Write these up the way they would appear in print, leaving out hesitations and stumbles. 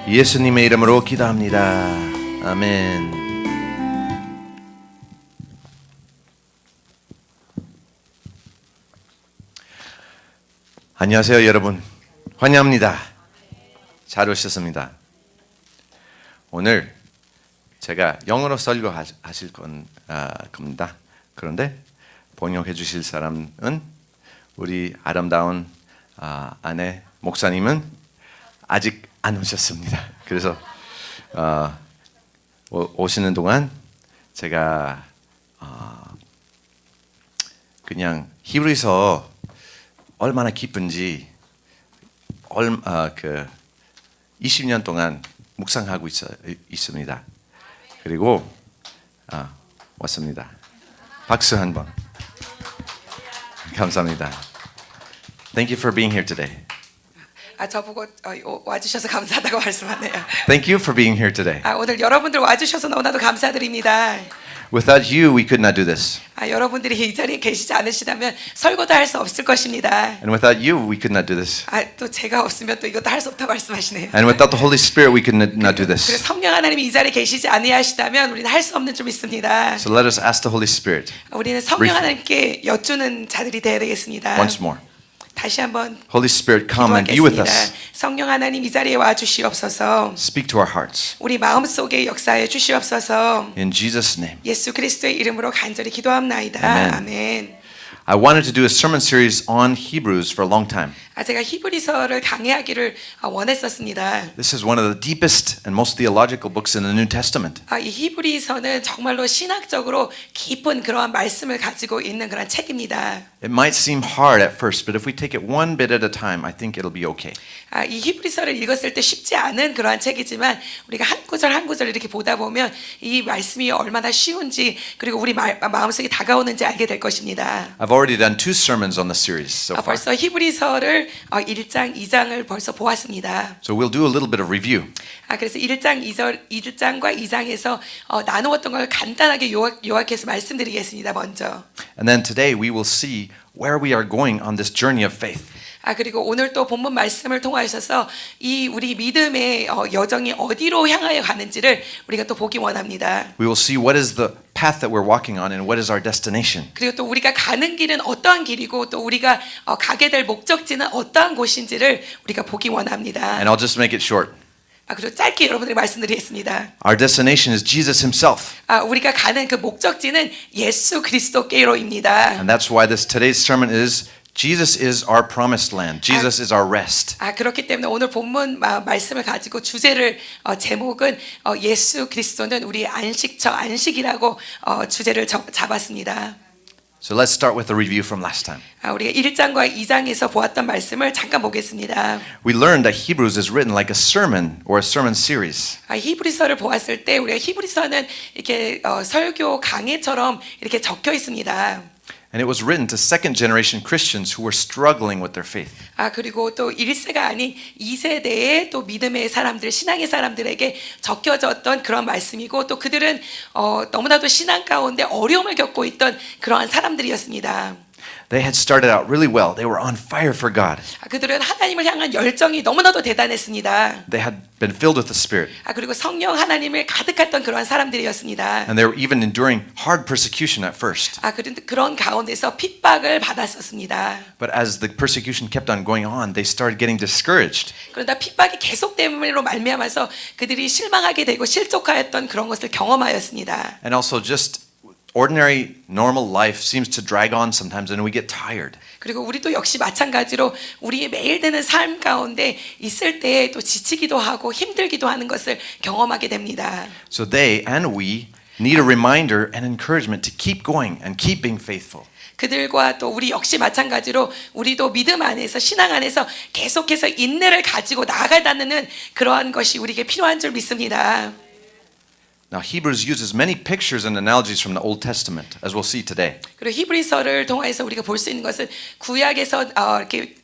예수님의 이름으로 기도합니다. 아멘. 안녕하세요, 여러분. 환영합니다. 잘 오셨습니다. 오늘 제가 영어로 설교하실 겁니다. 그런데 번역해 주실 사람은 우리 아름다운 아내 목사님은 아직 안 오셨습니다. 그래서 오시는 동안 제가 그냥 히브리서 얼마나 기쁜지 20년 동안 묵상하고 있습니다. 그리고 왔습니다. 박수 한번. 감사합니다. Thank you for being here today. 저보고 와주셔서 감사하다고 말씀하네요. Thank you for being here today. 오늘 여러분들 와주셔서 너무나도 감사드립니다. Without you, we could not do this. 여러분들이 이 자리에 계시지 않으시다면 설교도 할 수 없을 것입니다. And without you, we could not do this. 또 제가 없으면 또 이것도 할 수 없다고 말씀하시네요. And without the Holy Spirit, we could not do 그래서 this. 성령 하나님이 이 자리에 계시지 아니하시다면 우리는 할 수 없는 줄 믿습니다. So let us ask the Holy Spirit 우리는 성령 하나님께 여쭈는 자들이 되어야 되겠습니다. once more. 다시 한번 Holy Spirit, come and be with 기도하겠습니다. us. 성령 하나님 이 자리에 와 주시옵소서. Speak to our hearts. 우리 마음속에 역사해 주시옵소서. In Jesus' name. 예수 그리스도의 이름으로 간절히 기도합나이다. Amen. 아멘. I wanted to do a sermon series on Hebrews for a long time. 제가 히브리서를 강의하기를 원했었습니다. This is one of the deepest and most theological books in the New Testament. 이 히브리서는 정말로 신학적으로 깊은 그러한 말씀을 가지고 있는 그런 책입니다. It might seem hard at first, but if we take it one bit at a time, I think it'll be okay. 이 히브리서를 읽었을 때 쉽지 않은 그러한 책이지만 우리가 한 구절 한 구절 이렇게 보다 보면 이 말씀이 얼마나 쉬운지 그리고 우리 마음속에 다가오는지 알게 될 것입니다. I've already done 2 sermons on the series so far. 벌써 히브리서를 1장, 2장을 벌써 보았습니다. So we'll do a little bit of review. 그래서 1장, 2장과 2장에서 나누었던 걸 간단하게 요약해서 말씀드리겠습니다. 먼저. And then today we will see where we are going on this journey of faith. 그리고 오늘 또 본문 말씀을 통하셔서 이 우리 믿음의 여정이 어디로 향하여 가는지를 우리가 또 보기 원합니다. We will see what is the path that we're walking on and what is our destination. 그리고 또 우리가 가는 길은 어떠한 길이고 또 우리가 가게 될 목적지는 어떠한 곳인지를 우리가 보기 원합니다. And I'll just make it short. 그리고 짧게 여러분들이 말씀드리겠습니다. Our destination is Jesus himself. 우리가 가는 그 목적지는 예수 그리스도께로입니다. And that's why today's sermon is Jesus is our promised land. Jesus is our rest. 그렇기 때문에 오늘 본문 말씀을 가지고 주제를 제목은 예수 그리스도는 우리 안식처 안식이라고 주제를 잡았습니다. So let's start with a review from last time. 우리가 1장과 2장에서 보았던 말씀을 잠깐 보겠습니다. We learned that Hebrews is written like a sermon or a sermon series. 히브리서를 보았을 때 우리가 히브리서는 이렇게 설교 강해처럼 이렇게 적혀 있습니다. And it was written to second generation Christians who were struggling with their faith. 그리고 또 1세가 아닌 2세대의 또 믿음의 사람들, 신앙의 사람들에게 적혀졌던 그런 말씀이고 또 그들은 너무나도 신앙 가운데 어려움을 겪고 있던 그러한 사람들이었습니다. They had started out really well. They were on fire for God. 그들은 하나님을 향한 열정이 너무나도 대단했습니다. They had been filled with the Spirit. 그리고 성령 하나님을 가득했던 그러한 사람들이었습니다. And they were even enduring hard persecution at first. 그런 가운데서 핍박을 받았었습니다. But as the persecution kept on going on, they started getting discouraged. 그러다 핍박이 계속됨으로 말미암아서 그들이 실망하게 되고 실족하였던 그런 것을 경험하였습니다. And also just ordinary normal life seems to drag on sometimes and we get tired. 그리고 우리도 역시 마찬가지로 우리의 매일 되는 삶 가운데 있을 때 또 지치기도 하고 힘들기도 하는 것을 경험하게 됩니다. So they and we need a reminder and encouragement to keep going and keep being faithful. 그들과 또 우리 역시 마찬가지로 우리도 믿음 안에서 신앙 안에서 계속해서 인내를 가지고 나아가다는 그러한 것이 우리에게 필요한 줄 믿습니다. Now Hebrews uses many pictures and analogies from the Old Testament, as we'll see today. 그리고 히브리서를 통해서 우리가 볼 수 있는 것은 구약에서 이렇게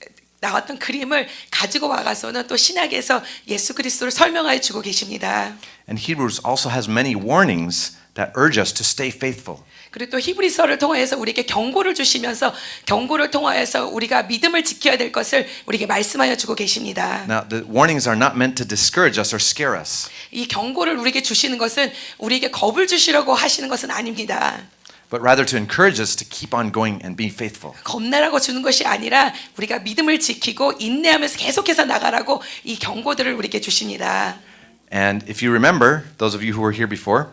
나왔던 그림을 가지고 와가서는 또 신약에서 예수 그리스도를 설명하여 주고 계십니다. And Hebrews also has many warnings that urge us to stay faithful. 그리고 또 히브리서를 통하여서 우리에게 경고를 주시면서 경고를 통하여서 우리가 믿음을 지켜야 될 것을 우리에게 말씀하여 주고 계십니다. Now, the warnings are not meant to discourage us or scare us. 이 경고를 우리에게 주시는 것은 우리에게 겁을 주시려고 하시는 것은 아닙니다. But rather to encourage us to keep on going and be faithful. 겁내라고 주는 것이 아니라 우리가 믿음을 지키고 인내하면서 계속해서 나가라고 이 경고들을 우리에게 주십니다. And if you remember, those of you who were here before,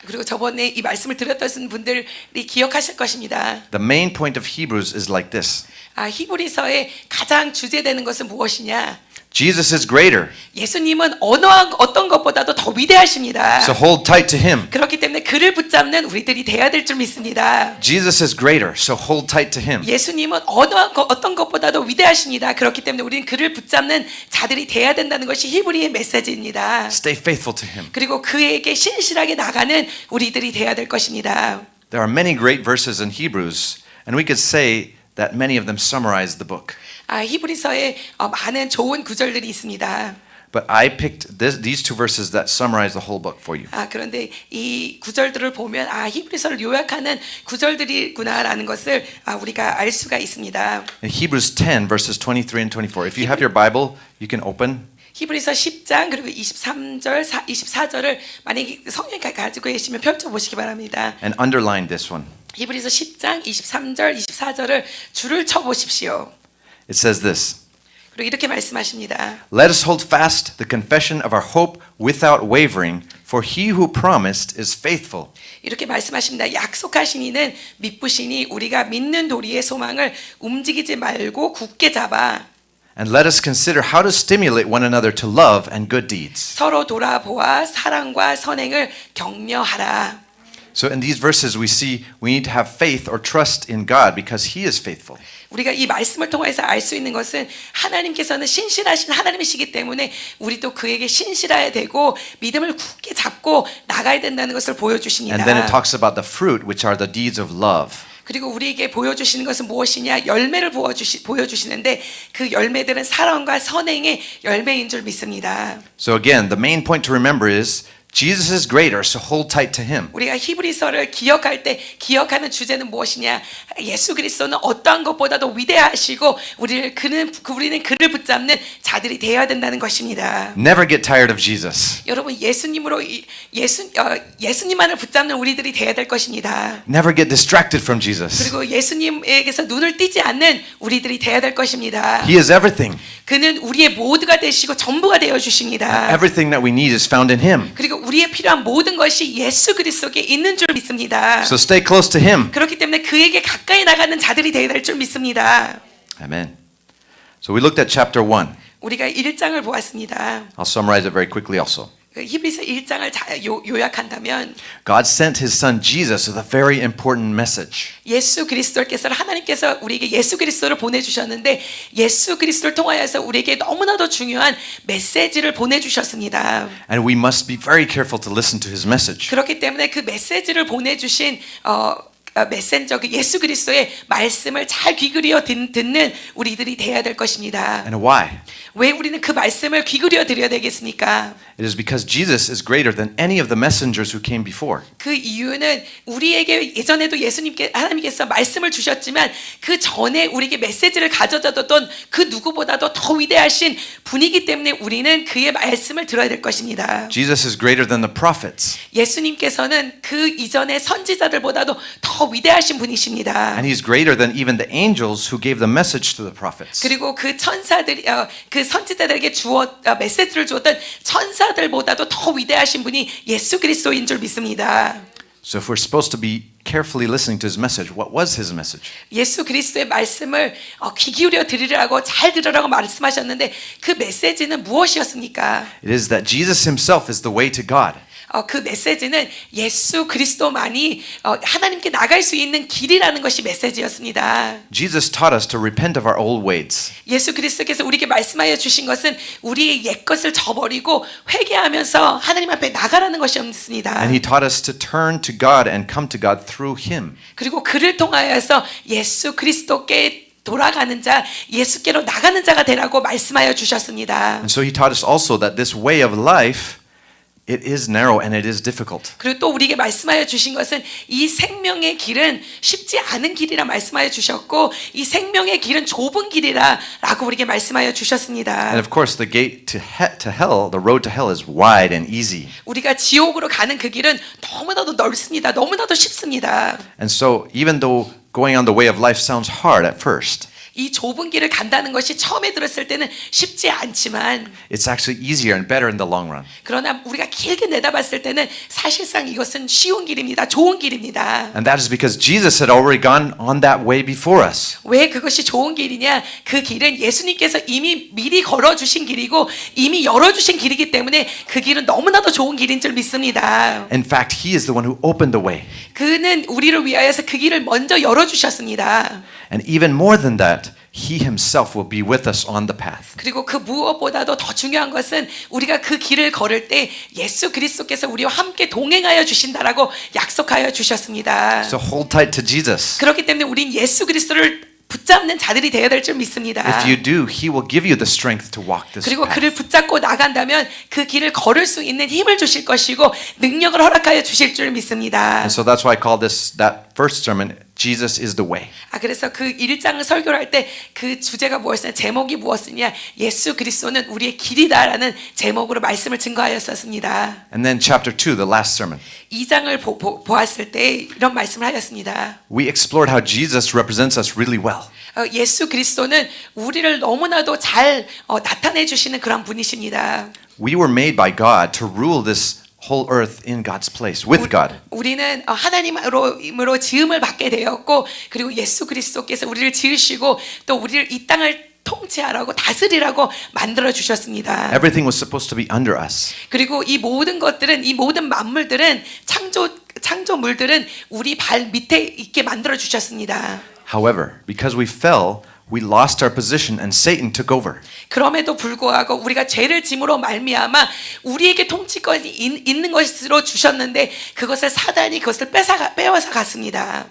그리고 저번에 이 말씀을 드렸던 분들이 기억하실 것입니다. the main point of Hebrews is like this. 히브리서의 가장 주제되는 것은 무엇이냐? Jesus is greater, 예수님은 어떤 것보다도 더 위대하십니다. so hold tight to him. 그렇기 때문에 그를 붙잡는 우리들이 돼야 될 줄 믿습니다. Jesus is greater, so hold tight to him. 예수님은 어떤 것보다도 위대하십니다. 그렇기 때문에 우리는 그를 붙잡는 자들이 돼야 된다는 것이 히브리의 메시지입니다. Stay faithful to him. 그리고 그에게 신실하게 나가는 우리들이 돼야 될 것입니다. There are many great verses in Hebrews, and we could say that many of them summarize the book. 히브리서에 많은 좋은 구절들이 있습니다. But I picked these two verses that summarize the whole book for you. 그런데 이 구절들을 보면 히브리서를 요약하는 구절들이구나라는 것을 우리가 알 수가 있습니다. In Hebrews 10, verses 23 and 24. If you have your Bible, you can open. 히브리서 10장 그리고 23절, 24절을 만약에 성경 가지고 계시면 펼쳐 보시기 바랍니다. And underline this one. 히브리서 10장 23절, 24절을 줄을 쳐 보십시오. It says this. 그리고 이렇게 말씀하십니다. Let us hold fast the confession of our hope without wavering, for he who promised is faithful. 이렇게 말씀하십니다. 약속하신 이는 믿으시니 우리가 믿는 도리의 소망을 움직이지 말고 굳게 잡아 And let us consider how to stimulate one another to love and good deeds. 서로 돌아보아 사랑과 선행을 격려하라. So in these verses we see we need to have faith or trust in God because he is faithful. 우리가 이 말씀을 통해서 알 수 있는 것은 하나님께서는 신실하신 하나님이시기 때문에 우리도 그에게 신실해야 되고 믿음을 굳게 잡고 나가야 된다는 것을 보여주십니다. And then it talks about the fruit, which are the deeds of love. 그리고 우리에게 보여주시는 것은 무엇이냐? 열매를 보여주시는데 그 열매들은 사랑과 선행의 열매인 줄 믿습니다. So again, the main point to remember is Jesus is greater, so hold tight to him. 우리가 히브리서를 기억할 때 기억하는 주제는 무엇이냐? 예수 그리스도는 어떠한 것보다도 위대하시고 우리는 그를 붙잡는 자들이 되어야 된다는 것입니다. Never get tired of Jesus. 여러분 예수님만을 붙잡는 우리들이 되어야 될 것입니다. Never get distracted from Jesus. 그리고 예수님에게서 눈을 띄지 않는 우리들이 되어야 될 것입니다. He is everything. 그는 우리의 모두가 되시고 전부가 되어 주십니다. Everything that we need is found in him. 그리고 우리의 필요한 모든 것이 예수 그리스도께 있는 줄 믿습니다. So stay close to him. 그렇기 때문에 그에게 가까이 나가는 자들이 되어야 될 줄 믿습니다. Amen. So we looked at chapter 1. 우리가 1장을 보았습니다. I'll summarize it very quickly also. 히브리서 1장을 요약한다면 God sent his son Jesus with a very important message. 예수 그리스도께서 하나님께서 우리에게 예수 그리스도를 보내주셨는데 예수 그리스도를 통하여서 우리에게 너무나도 중요한 메시지를 보내주셨습니다. And we must be very careful to listen to his message. 그렇기 때문에 그 메시지를 보내주신 메신저 그 예수 그리스도의 말씀을 잘 귀그리어 듣는 우리들이 돼야 될 것입니다. And why? 왜 우리는 그 말씀을 귀그리어 드려야 되겠습니까? It is because Jesus is greater than any of the messengers who came before. 그 이유는 우리에게 예전에도 하나님께서 말씀을 주셨지만 그 전에 우리에게 메시지를 가져다줬던 그 누구보다도 더 위대하신 분이기 때문에 우리는 그의 말씀을 들어야 될 것입니다. Jesus is greater than the prophets. 예수님께서는 그 이전의 선지자들보다도 더 위대하신 분이십니다. And he's greater than even the angels who gave the message to the prophets. 그리고 그 천사들이 그 선지자들에게 메시지를 주었던 천사들보다도 더 위대하신 분이 예수 그리스도인 줄 믿습니다. So if we're supposed to be carefully listening to his message, what was his message? 예수 그리스도의 말씀을 귀 기울여 들으라고 잘 들으라고 말씀하셨는데 그 메시지는 무엇이었습니까? It is that Jesus himself is the way to God. 그 메시지는 예수 그리스도만이 하나님께 나갈 수 있는 길이라는 것이 메시지였습니다. Jesus taught us to repent of our old ways. 예수 그리스도께서 우리에게 말씀하여 주신 것은 우리의 옛 것을 저버리고 회개하면서 하나님 앞에 나가라는 것이었습니다. And he taught us to turn to God and come to God through him. 그리고 그를 통하여서 예수 그리스도께 돌아가는 자, 예수께로 나가는 자가 되라고 말씀하여 주셨습니다. And so he taught us also that this way of life It is narrow and it is difficult. 그리고 또 우리에게 말씀하여 주신 것은 이 생명의 길은 쉽지 않은 길이라 말씀하여 주셨고 이 생명의 길은 좁은 길이라라고 우리에게 말씀하여 And 주셨습니다. of course, the gate to hell, the road to hell is wide and easy. 우리가 지옥으로 가는 그 길은 너무나도 넓습니다. 너무나도 쉽습니다. And so, even though going on the way of life sounds hard at first, 이 좁은 길을 간다는 것이 처음에 들었을 때는 쉽지 않지만 it's actually easier and better in the long run. 그러나 우리가 길게 내다봤을 때는 사실상 이것은 쉬운 길입니다. 좋은 길입니다. And that is because Jesus had already gone on that way before us. 왜 그것이 좋은 길이냐? 그 길은 예수님께서 이미 미리 걸어주신 길이고 이미 열어주신 길이기 때문에 그 길은 너무나도 좋은 길인 줄 믿습니다. In fact, He is the one who opened the way. 그는 우리를 위하여서 그 길을 먼저 열어주셨습니다. And even more than that, He Himself will be with us on the path. 그리고 그 무엇보다도 더 중요한 것은 우리가 그 길을 걸을 때 예수 그리스도께서 우리와 함께 동행하여 주신다라고 약속하여 주셨습니다. So hold tight to Jesus. 그렇기 때문에 우린 예수 그리스도를 붙잡는 자들이 되어야 될 줄 믿습니다. If you do, He will give you the strength to walk this 그리고 path. 그를 붙잡고 나간다면 그 길을 걸을 수 있는 힘을 주실 것이고 능력을 허락하여 주실 줄 믿습니다. And so that's why I call that first sermon, Jesus is the way. 그래서 그 1장을 설교를 할 때 그 주제가 무엇이냐, 제목이 무엇이냐, 예수 그리스도는 우리의 길이다라는 제목으로 말씀을 증거하였었습니다. And then chapter 2, the last sermon, 2장을 보았을 때 이런 말씀을 하였습니다. we explored how Jesus represents us really well. 예수 그리스도는 우리를 너무나도 잘 나타내 주시는 그런 분이십니다. We were made by God to rule this whole earth in God's place, with God. 우리는 하나님으로 지음을 받게 되었고 그리고 예수 그리스도께서 우리를 지으시고 또 우리를 이 땅을 통치하라고 다스리라고 만들어 주셨습니다. Everything was supposed to be under us. 그리고 이 모든 것들은 이 모든 만물들은 창조물들은 우리 발 밑에 있게 만들어 주셨습니다. However, because we fell, we lost our position and Satan took over. 그럼에도 불구하고 우리가 죄를 짐으로 말미암아 우리에게 통치권이 있는 것으로 주셨는데 그것을 사단이 그것을 빼앗아 갔습니다.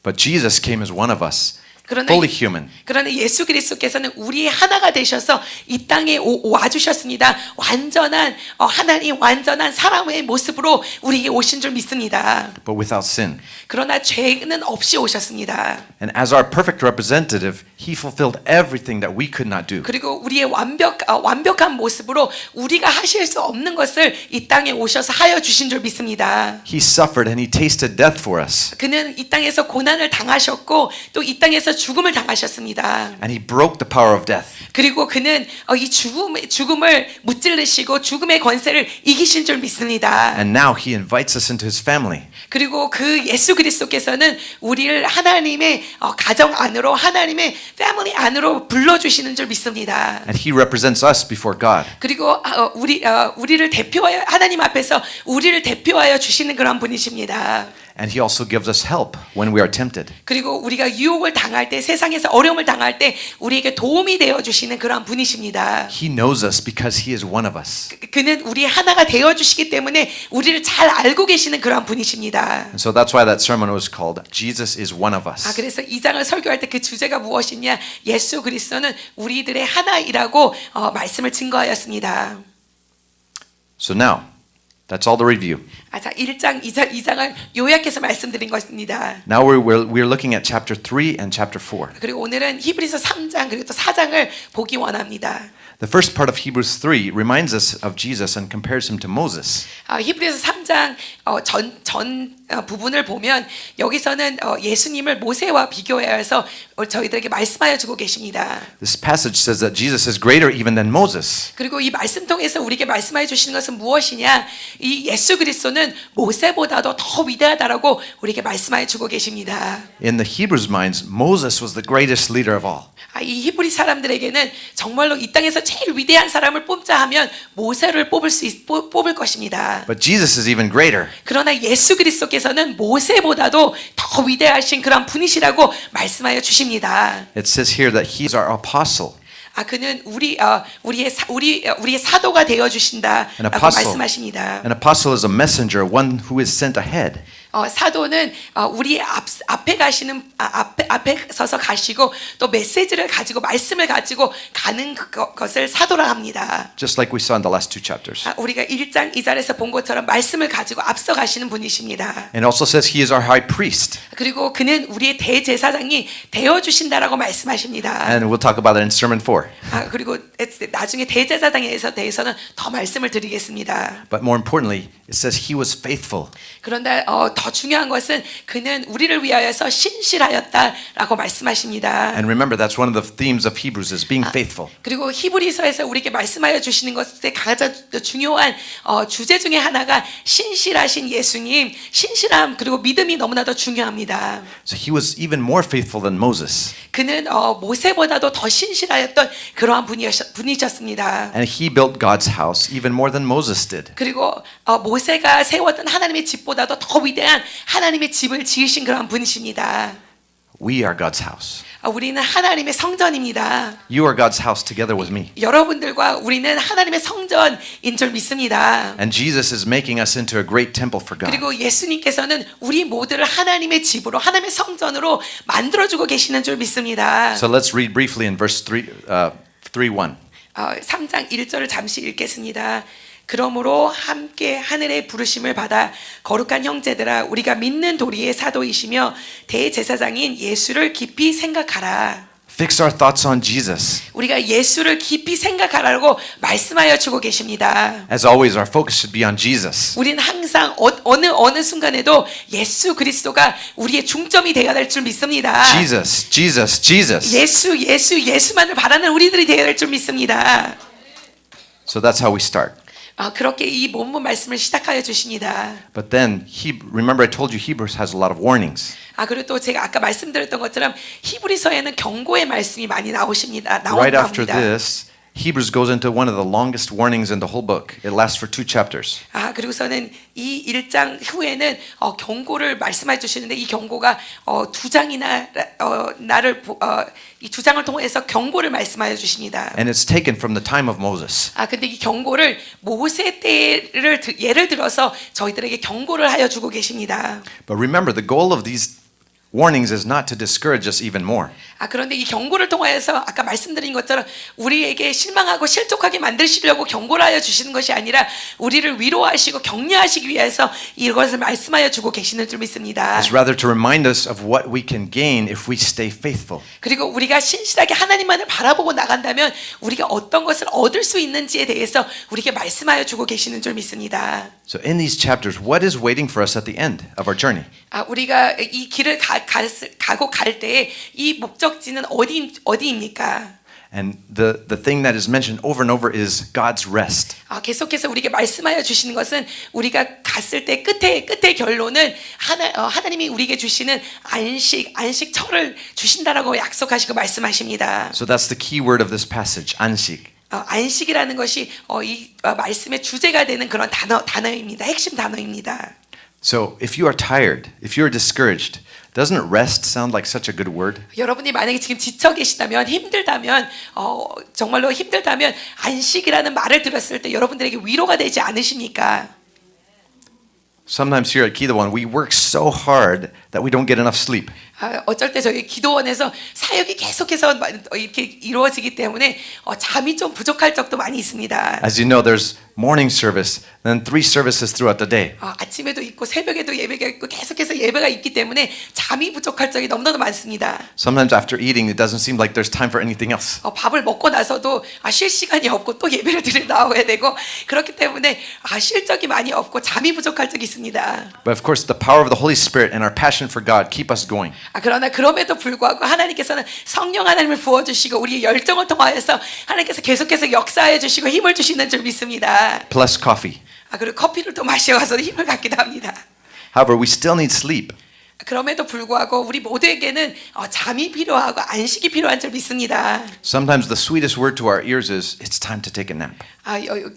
But Jesus came as one of us, 그러나 fully human. 예수 그리스도께서는 우리의 하나가 되셔서 이 땅에 와주셨습니다. 완전한 하나님 완전한 사람의 모습으로 우리에게 오신 줄 믿습니다. But without sin. 그러나 죄는 없이 오셨습니다. And as our perfect representative, He fulfilled everything that we could not do. 그리고 우리의 완벽한 모습으로 우리가 하실 수 없는 것을 이 땅에 오셔서 하여 주신 줄 믿습니다. He suffered and He tasted death for us. 그는 이 땅에서 고난을 당하셨고 또 이 땅에서 죽음을 당하셨습니다. And He broke the power of death. 그리고 그는 이 죽음을 무찔르시고 죽음의 권세를 이기신 줄 믿습니다. And now He invites us into His family. 그리고 그 예수 그리스도께서는 우리를 하나님의 가정 안으로 하나님의 패밀리 안으로 불러주시는 줄 믿습니다. And He represents us before God. 그리고 우리를 대표하여 하나님 앞에서 우리를 대표하여 주시는 그런 분이십니다. And He also gives us help when we are tempted. 그리고 우리가 유혹을 당할 때 세상에서 어려움을 당할 때 우리에게 도움이 되어 주시는 그런 분이십니다. He knows us because He is one of us. 그는 우리 하나가 되어 주시기 때문에 우리를 잘 알고 계시는 그런 분이십니다. And so that's why that sermon was called Jesus is one of us. 그래서 이 장을 설교할 때 그 주제가 무엇이냐? 예수 그리스도는 우리들의 하나이라고 말씀을 증거하였습니다. So now, that's all the review. 자, 1장, 2장을 요약해서 말씀드린 것입니다. Now we're looking at chapter 3 and chapter 4. 그리고 오늘은 히브리서 3장 그리고 또 4장을 보기 원합니다. The first part of Hebrews 3 reminds us of Jesus and compares Him to Moses. 히브리서 3장 전 부분을 보면 여기서는 예수님을 모세와 비교해서 저희들에게 말씀하여 주고 계십니다. This passage says that Jesus is greater even than Moses. 그리고 이 말씀 통해서 우리에게 말씀하여 주시는 것은 무엇이냐? 이 예수 그리스도는 모세보다도 더 위대하다라고 우리에게 말씀하여 주고 계십니다. In the Hebrews' minds, Moses was the greatest leader of all. 이 히브리 사람들에게는 정말로 이 땅에서 제일 위대한 사람을 뽑자 하면 모세를 뽑을 것입니다. But Jesus is even greater. 그러나 예수 그리스도께서는 모세보다도 더 위대하신 그런 분이시라고 말씀하여 주십니다. It says here that He is our apostle. 그는 우리의 사도가 되어 주신다라고 말씀하십니다. An apostle is a messenger, one who is sent ahead. 사도는 우리 앞에 가시는 앞에 서서 가시고 또 메시지를 가지고 말씀을 가지고 가는 것을 사도라 합니다. just like we saw in the last two chapters. 우리가 1장 2절에서 본 것처럼 말씀을 가지고 앞서 가시는 분이십니다. And also says he is our high priest. 그리고 그는 우리의 대제사장이 되어 주신다라고 말씀하십니다. And we'll talk about it in sermon 4. 그리고 나중에 대제사장에 대해서는 더 말씀을 드리겠습니다. But more importantly, it says he was faithful. 그런데 더 중요한 것은 그는 우리를 위하여서 신실하였다라고 말씀하십니다. And remember, that's one of the themes of Hebrews is being faithful. 그리고 히브리서에서 우리에게 말씀하여 주시는 것에 가장 중요한 주제 중에 하나가 신실하신 예수님, 신실함 그리고 믿음이 너무나도 중요합니다. So he was even more faithful than Moses. 그는 모세보다도 더 신실하였던 그러한 분이셨습니다. And he built God's house even more than Moses did. 그리고 모세가 세웠던 하나님의 집보다도 더 위대한 하나님의 집을 지으신 그러한 분이십니다. We are God's house. 우리는 하나님의 성전입니다. You are God's house together with me. 여러분들과 우리는 하나님의 성전인 줄 믿습니다. And Jesus is making us into a great temple for God. 그리고 예수님께서는 우리 모두를 하나님의 집으로 하나님의 성전으로 만들어주고 계시는 줄 믿습니다. So let's read briefly in verse 3:1. 3장 1절을 잠시 읽겠습니다. 그러므로 함께 하늘의 부르심을 받아 거룩한 형제들아 우리가 믿는 도리의 사도이시며 대제사장인 예수를 깊이 생각하라. Fix our thoughts on Jesus. 우리가 예수를 깊이 생각하라고 말씀하여 주고 계십니다. As always, our focus should be on Jesus. 우리는 항상 어느 순간에도 예수 그리스도가 우리의 중점이 되어야 될 줄 믿습니다. Jesus, Jesus, Jesus. 예수만을 바라는 우리들이 되어야 될 줄 믿습니다. So that's how we start. 그렇게 이 본문 말씀을 시작하여 주십니다. But then, remember I told you Hebrews has a lot of warnings. 그리고 또 제가 아까 말씀드렸던 것처럼 히브리서에는 경고의 말씀이 많이 나옵니다. Right after this, Hebrews goes into one of the longest warnings in the whole book. It lasts for 2 chapters. 그리고서는 이 1장 후에는 경고를 말씀해 주시는데 이 경고가 두 장이나 이 두 장을 통해서 경고를 말씀하여 주십니다. And it's taken from the time of Moses. 근데 이 경고를 모세 때를 예를 들어서 저희들에게 경고를 하여 주고 계십니다. But remember, the goal of these warnings is not to discourage us even more. 그런데 이 경고를 통하여서 아까 말씀드린 것처럼 우리에게 실망하고 실족하게 만드시려고 경고를 하여 주시는 것이 아니라 우리를 위로하시고 격려하시기 위해서 이것을 말씀하여 주고 계시는 줄 믿습니다. It's rather to remind us of what we can gain if we stay faithful. 그리고 우리가 신실하게 하나님만을 바라보고 나간다면 우리가 어떤 것을 얻을 수 있는지에 대해서 우리에게 말씀하여 주고 계시는 줄 믿습니다. So in these chapters, what is waiting for us at the end of our journey? 우리가 이 길을 가고 갈 때에 이 목적지는 어디입니까? And the thing that is mentioned over and over is God's rest. 계속해서 우리에게 말씀하여 주시는 것은 우리가 갔을 때 끝의 결론은 하나님이 우리에게 주시는 안식처를 주신다라고 약속하시고 말씀하십니다. So that's the key word of this passage, 안식. 안식이라는 것이 이 말씀의 주제가 되는 그런 단어입니다. 핵심 단어입니다. So if you are tired, if you are discouraged, doesn't rest sound like such a good word? 여러분이 만약에 지금 지쳐 계시다면 힘들다면 정말로 힘들다면 안식이라는 말을 들었을 때 여러분들에게 위로가 되지 않으십니까? Sometimes here at Kidawan, we work so hard that we don't get enough sleep. 어쩔 때 저희 기도원에서 사역이 계속해서 이렇게 이루어지기 때문에 잠이 좀 부족할 적도 많이 있습니다. As you know, there's morning service, then 3 services throughout the day. 아침에도 있고 새벽에도 예배가 있고 계속해서 예배가 있기 때문에 잠이 부족할 적이 너무나도 많습니다. Sometimes after eating, it doesn't seem like there's time for anything else. 밥을 먹고 나서도 쉴 시간이 없고 또 예배를 드리러 나와야 되고 그렇기 때문에 쉴 적이 많이 없고 잠이 부족할 적이 있습니다. But of course, the power of the Holy Spirit and our passion for God keep us going. 그러나 그럼에도 불구하고 하나님께서는 성령 하나님을 부어주시고 우리의 열정을 통하여서 하나님께서 계속해서 역사해 주시고 힘을 주시는 줄 믿습니다. Plus coffee. 그리고 커피를 또 마셔서 힘을 갖기도 합니다. However, we still need sleep. 그럼에도 불구하고 우리 모두에게는 잠이 필요하고 안식이 필요한 줄 믿습니다. Sometimes the sweetest word to our ears is, it's time to take a nap.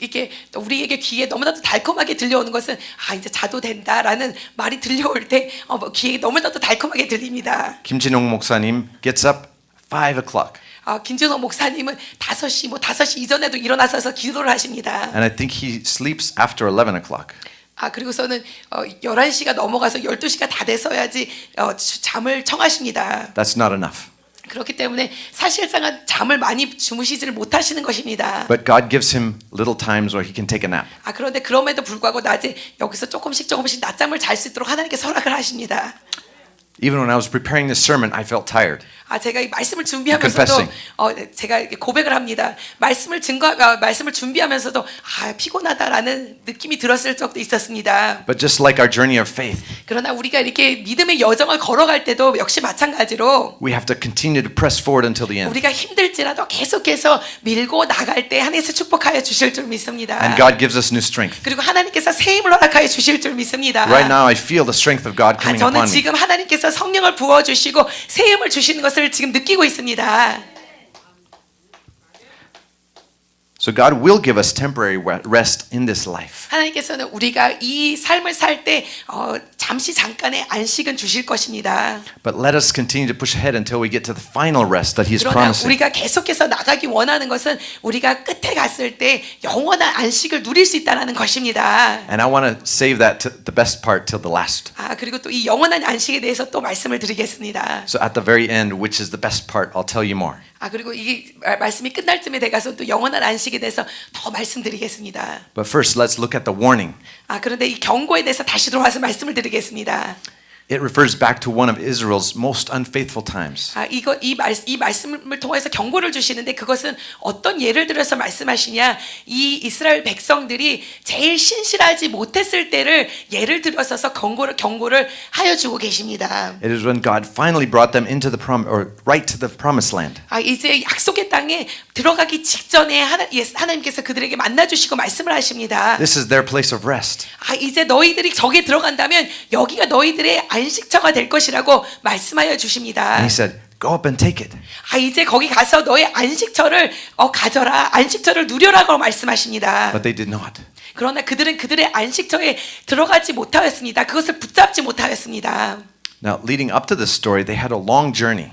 이게 우리에게 귀에 너무나도 달콤하게 들려오는 것은 이제 자도 된다라는 말이 들려올 때 귀에 너무나도 달콤하게 들립니다. 김진홍 목사님 gets up 5 o'clock. 김준호 목사님은 5시 이전에도 일어나서 기도를 하십니다. And I think he sleeps after 11 o'clock. 그리고서는 11시가 넘어가서 12시가 다 돼서야지 잠을 청하십니다. That's not enough. 그렇기 때문에 사실상은 잠을 많이 주무시지를 못하시는 것입니다. But God gives him little times where he can take a nap. 그런데 그럼에도 불구하고 낮에 여기서 조금씩 낮잠을 잘 수 있도록 하나님께 허락을 하십니다. Even when I was preparing this sermon, I felt tired. 제가 이 말씀을 준비하면서도 제가 고백을 합니다. 말씀을 준비하면서도 피곤하다라는 느낌이 들었을 적도 있었습니다. But just like our journey of faith, 그러나 우리가 이렇게 믿음의 여정을 걸어갈 때도 역시 마찬가지로 we have to continue to press forward until the end. 우리가 힘들지라도 계속해서 밀고 나갈 때 하나님께서 축복하여 주실 줄 믿습니다. And God gives us new strength. 그리고 하나님께서 새 힘을 허락하여 주실 줄 믿습니다. Right now, I feel the strength of God coming 저는 upon me. 지금 하나님께서 성령을 부어주시고 새 힘을 주시는 것을 지금 느끼고 있습니다. So God will give us temporary rest in this life. 하나님께서는 우리가 이 삶을 살 때 잠시 잠깐의 안식은 주실 것입니다. But let us continue to push ahead until we get to the final rest that He is 그러나 promising. 우리가 계속해서 나가기 원하는 것은 우리가 끝에 갔을 때 영원한 안식을 누릴 수 있다는 것입니다. And I want to save that to the best part till the last. 그리고 또 이 영원한 안식에 대해서 또 말씀을 드리겠습니다. So at the very end, which is the best part, I'll tell you more. 그리고 이게 말씀이 끝날 쯤에 돼가서 또 영원한 안식에 대해서 더 말씀드리겠습니다. But first, let's look at the warning. 그런데 이 경고에 대해서 다시 들어와서 말씀을 드리겠습니다. It refers back to one of Israel's most unfaithful times. 이 말씀을 통해서 경고를 주시는데 그것은 어떤 예를 들어서 말씀하시냐? 이 이스라엘 백성들이 제일 신실하지 못했을 때를 예를 들어서 경고를 하여 주고 계십니다. It is when God finally brought them into the right to the promised land. 이제 약속의 땅에 들어가기 직전에 하나님께서 그들에게 만나 주시고 말씀을 하십니다. This is their place of rest. 이제 너희들이 저기에 들어간다면 여기가 너희들의 안식처가 될 것이라고 말씀하여 주십니다. And He said, "Go up and take it." 이제 거기 가서 너의 안식처를 가져라. 안식처를 누려라고 말씀하십니다. But they did not. 그러나 그들은 그들의 안식처에 들어가지 못하였습니다. 그것을 붙잡지 못하였습니다. Now, leading up to this story, they had a long journey.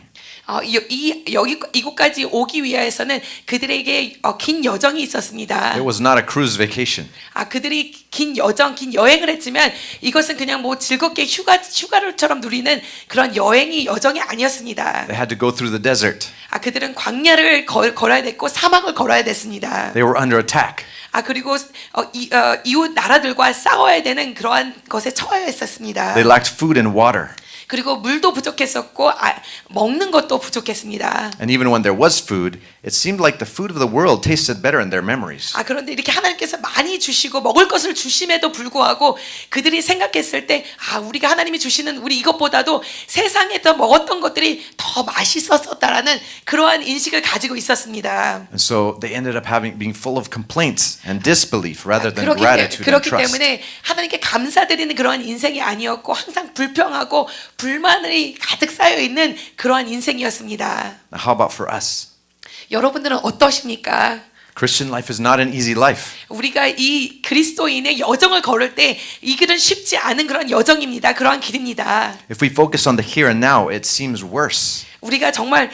이곳까지 오기 위하여서는 그들에게 긴 여정이 있었습니다. It was not a cruise vacation. 그들이 긴 여행을 했지만 이것은 그냥 즐겁게 휴가를처럼 누리는 그런 여정이 아니었습니다. They had to go through the desert. 그들은 광야를 걸어야 됐고 사막을 걸어야 됐습니다. They were under attack. 그리고 이웃 나라들과 싸워야 되는 그러한 것에 처해 있었습니다. They lacked food and water. 그리고 물도 부족했었고 먹는 것도 부족했습니다. And even when there was food, it seemed like the food of the world tasted better in their memories. 그런데 이렇게 하나님께서 많이 주시고 먹을 것을 주심에도 불구하고 그들이 생각했을 때 우리가 하나님이 주시는 우리 이것보다도 세상에 더 먹었던 것들이 더 맛있었다라는 그러한 인식을 가지고 있었습니다. And so they ended up being full of complaints and disbelief rather than 그렇기 gratitude and 그렇기 trust. 때문에 하나님께 감사드리는 그러한 인생이 아니었고 항상 불평하고 불만이 가득 쌓여 있는 그러한 인생이었습니다. Now, how about for us? 여러분들은 어떠십니까? Christian life is not an easy life. 우리가 이 그리스도인의 여정을 걸을 때 이 길은 쉽지 않은 그런 여정입니다. 그러한 길입니다. If we focus on the here and now, it seems worse. 우리가 정말